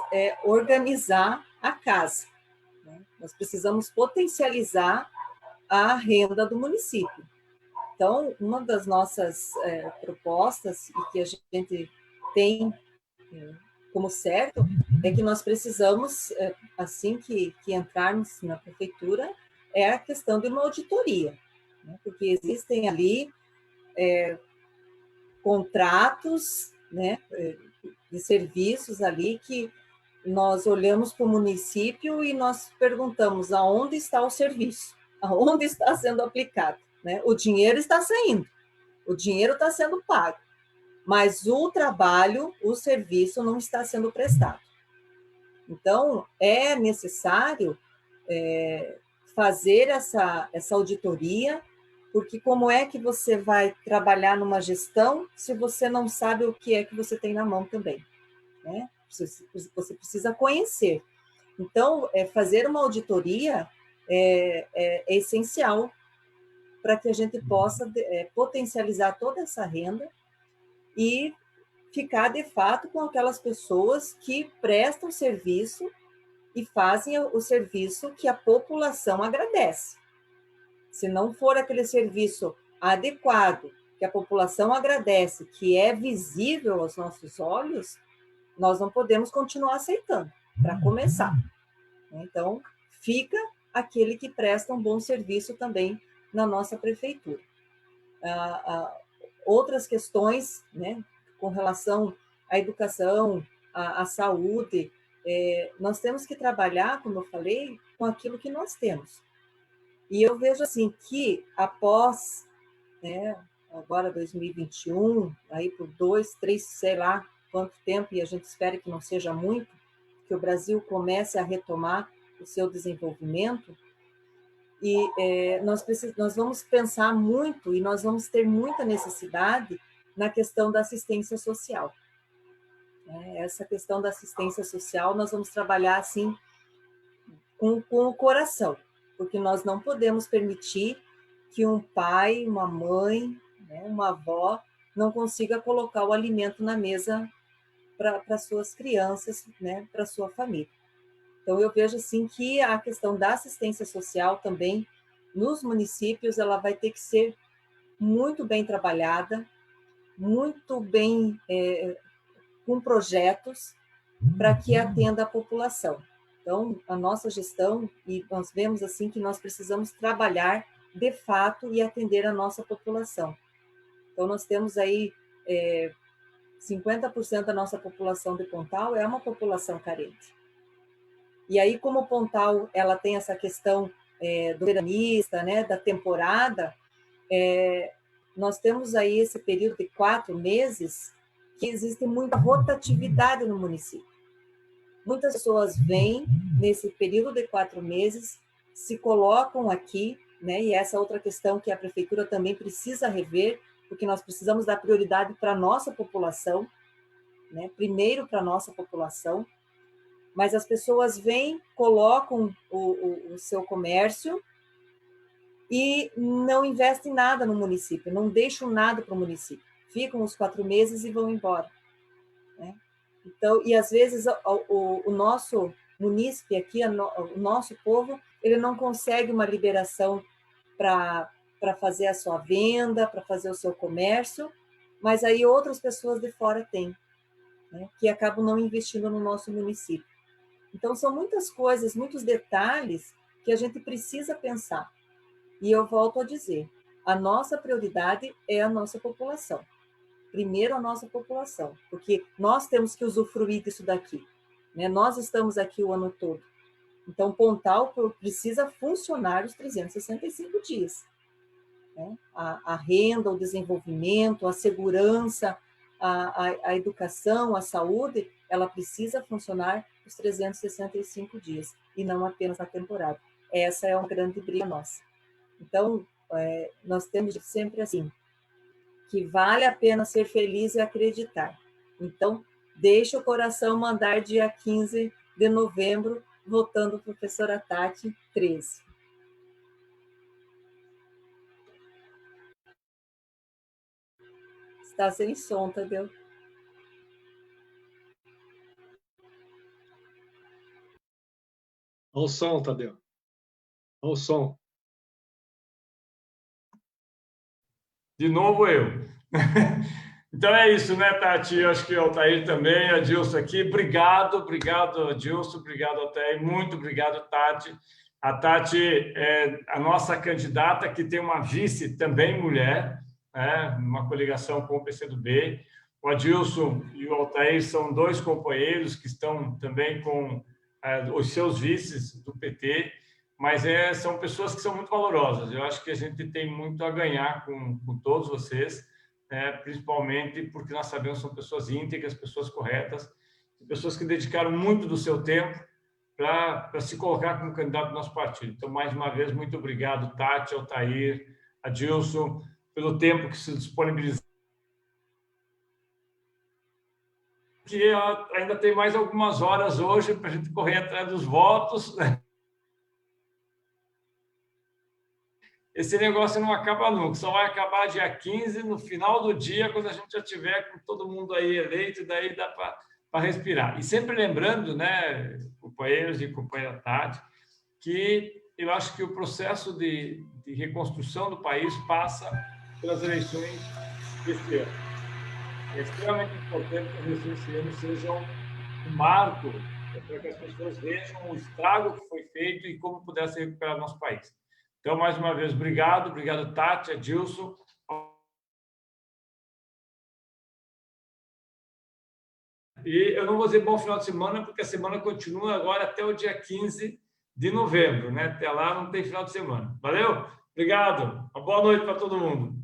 organizar a casa, né? Nós precisamos potencializar a renda do município. Então, uma das nossas propostas, e que a gente tem como certo, é que nós precisamos, assim que entrarmos na prefeitura, é a questão de uma auditoria, né? Porque existem ali contratos, né, de serviços ali que nós olhamos para o município e nós perguntamos aonde está o serviço, aonde está sendo aplicado, né? O dinheiro está saindo, o dinheiro está sendo pago, mas o trabalho, o serviço não está sendo prestado. Então, é necessário fazer essa auditoria, porque como é que você vai trabalhar numa gestão se você não sabe o que é que você tem na mão também, né? Você precisa conhecer. Então, fazer uma auditoria é essencial para que a gente possa potencializar toda essa renda e ficar, de fato, com aquelas pessoas que prestam serviço e fazem o serviço que a população agradece. Se não for aquele serviço adequado, que a população agradece, que é visível aos nossos olhos, nós não podemos continuar aceitando, para começar. Então, fica aquele que presta um bom serviço também na nossa prefeitura. Outras questões, né, com relação à educação, à saúde, nós temos que trabalhar, como eu falei, com aquilo que nós temos. E eu vejo assim que após, né, agora 2021, aí por 2, 3, sei lá quanto tempo, e a gente espera que não seja muito, que o Brasil comece a retomar o seu desenvolvimento, e nós vamos pensar muito e nós vamos ter muita necessidade na questão da assistência social. Essa questão da assistência social nós vamos trabalhar assim com o coração, porque nós não podemos permitir que um pai, uma mãe, né, uma avó não consiga colocar o alimento na mesa para suas crianças, né, para sua família. Então, eu vejo assim que a questão da assistência social também nos municípios ela vai ter que ser muito bem trabalhada, muito bem com projetos para que atenda a população. Então, a nossa gestão, e nós vemos assim que nós precisamos trabalhar de fato e atender a nossa população. Então, nós temos aí 50% da nossa população de Pontal é uma população carente. E aí, como Pontal ela tem essa questão do veranista, né, da temporada, nós temos aí esse período de 4 meses que existe muita rotatividade no município. Muitas pessoas vêm nesse período de 4 meses, se colocam aqui, né? E essa é outra questão que a prefeitura também precisa rever, porque nós precisamos dar prioridade para a nossa população, né? Primeiro para a nossa população, mas as pessoas vêm, colocam o seu comércio e não investem nada no município, não deixam nada para o município. Ficam os 4 meses e vão embora, né? Então, e às vezes o nosso munícipe aqui, o nosso povo, ele não consegue uma liberação para fazer a sua venda, para fazer o seu comércio, mas aí outras pessoas de fora têm, né, que acabam não investindo no nosso município. Então, são muitas coisas, muitos detalhes que a gente precisa pensar. E eu volto a dizer, a nossa prioridade é a nossa população. Primeiro a nossa população, porque nós temos que usufruir disso daqui, né? Nós estamos aqui o ano todo. Então, Pontal precisa funcionar os 365 dias. Né? A renda, o desenvolvimento, a segurança, a educação, a saúde, ela precisa funcionar os 365 dias, e não apenas na temporada. Essa é uma grande briga nossa. Então, nós temos sempre assim, que vale a pena ser feliz e acreditar. Então, deixa o coração mandar dia 15 de novembro, votando professora Tati 13. Está sem som, Tadeu? Olha o som, Tadeu. Olha o som. De novo eu. Então é isso, né, Tati? Eu acho que o Altair também, a Dilson aqui. Obrigado, Dilson, obrigado, Altair. Muito obrigado, Tati. A Tati é a nossa candidata, que tem uma vice também mulher, né, uma coligação com o PCdoB. O Adilson e o Altair são 2 companheiros que estão também com os seus vices do PT, mas são pessoas que são muito valorosas. Eu acho que a gente tem muito a ganhar com todos vocês, principalmente porque nós sabemos que são pessoas íntegras, pessoas corretas, pessoas que dedicaram muito do seu tempo para se colocar como candidato do nosso partido. Então, mais uma vez, muito obrigado, Tati, Altair, Adilson, pelo tempo que se disponibilizaram. Que ainda tem mais algumas horas hoje para a gente correr atrás dos votos. Esse negócio não acaba nunca, só vai acabar dia 15, no final do dia, quando a gente já tiver com todo mundo aí eleito, daí dá para respirar. E sempre lembrando, né, companheiros e companheira Tati, que eu acho que o processo de reconstrução do país passa pelas eleições deste ano. É extremamente importante que as eleições deste ano sejam um marco para que as pessoas vejam o estrago que foi feito e como pudesse recuperar o nosso país. Então, mais uma vez, obrigado, Tati, Adilson. E eu não vou dizer bom final de semana, porque a semana continua agora até o dia 15 de novembro, né? Até lá não tem final de semana. Valeu? Obrigado. Uma boa noite para todo mundo.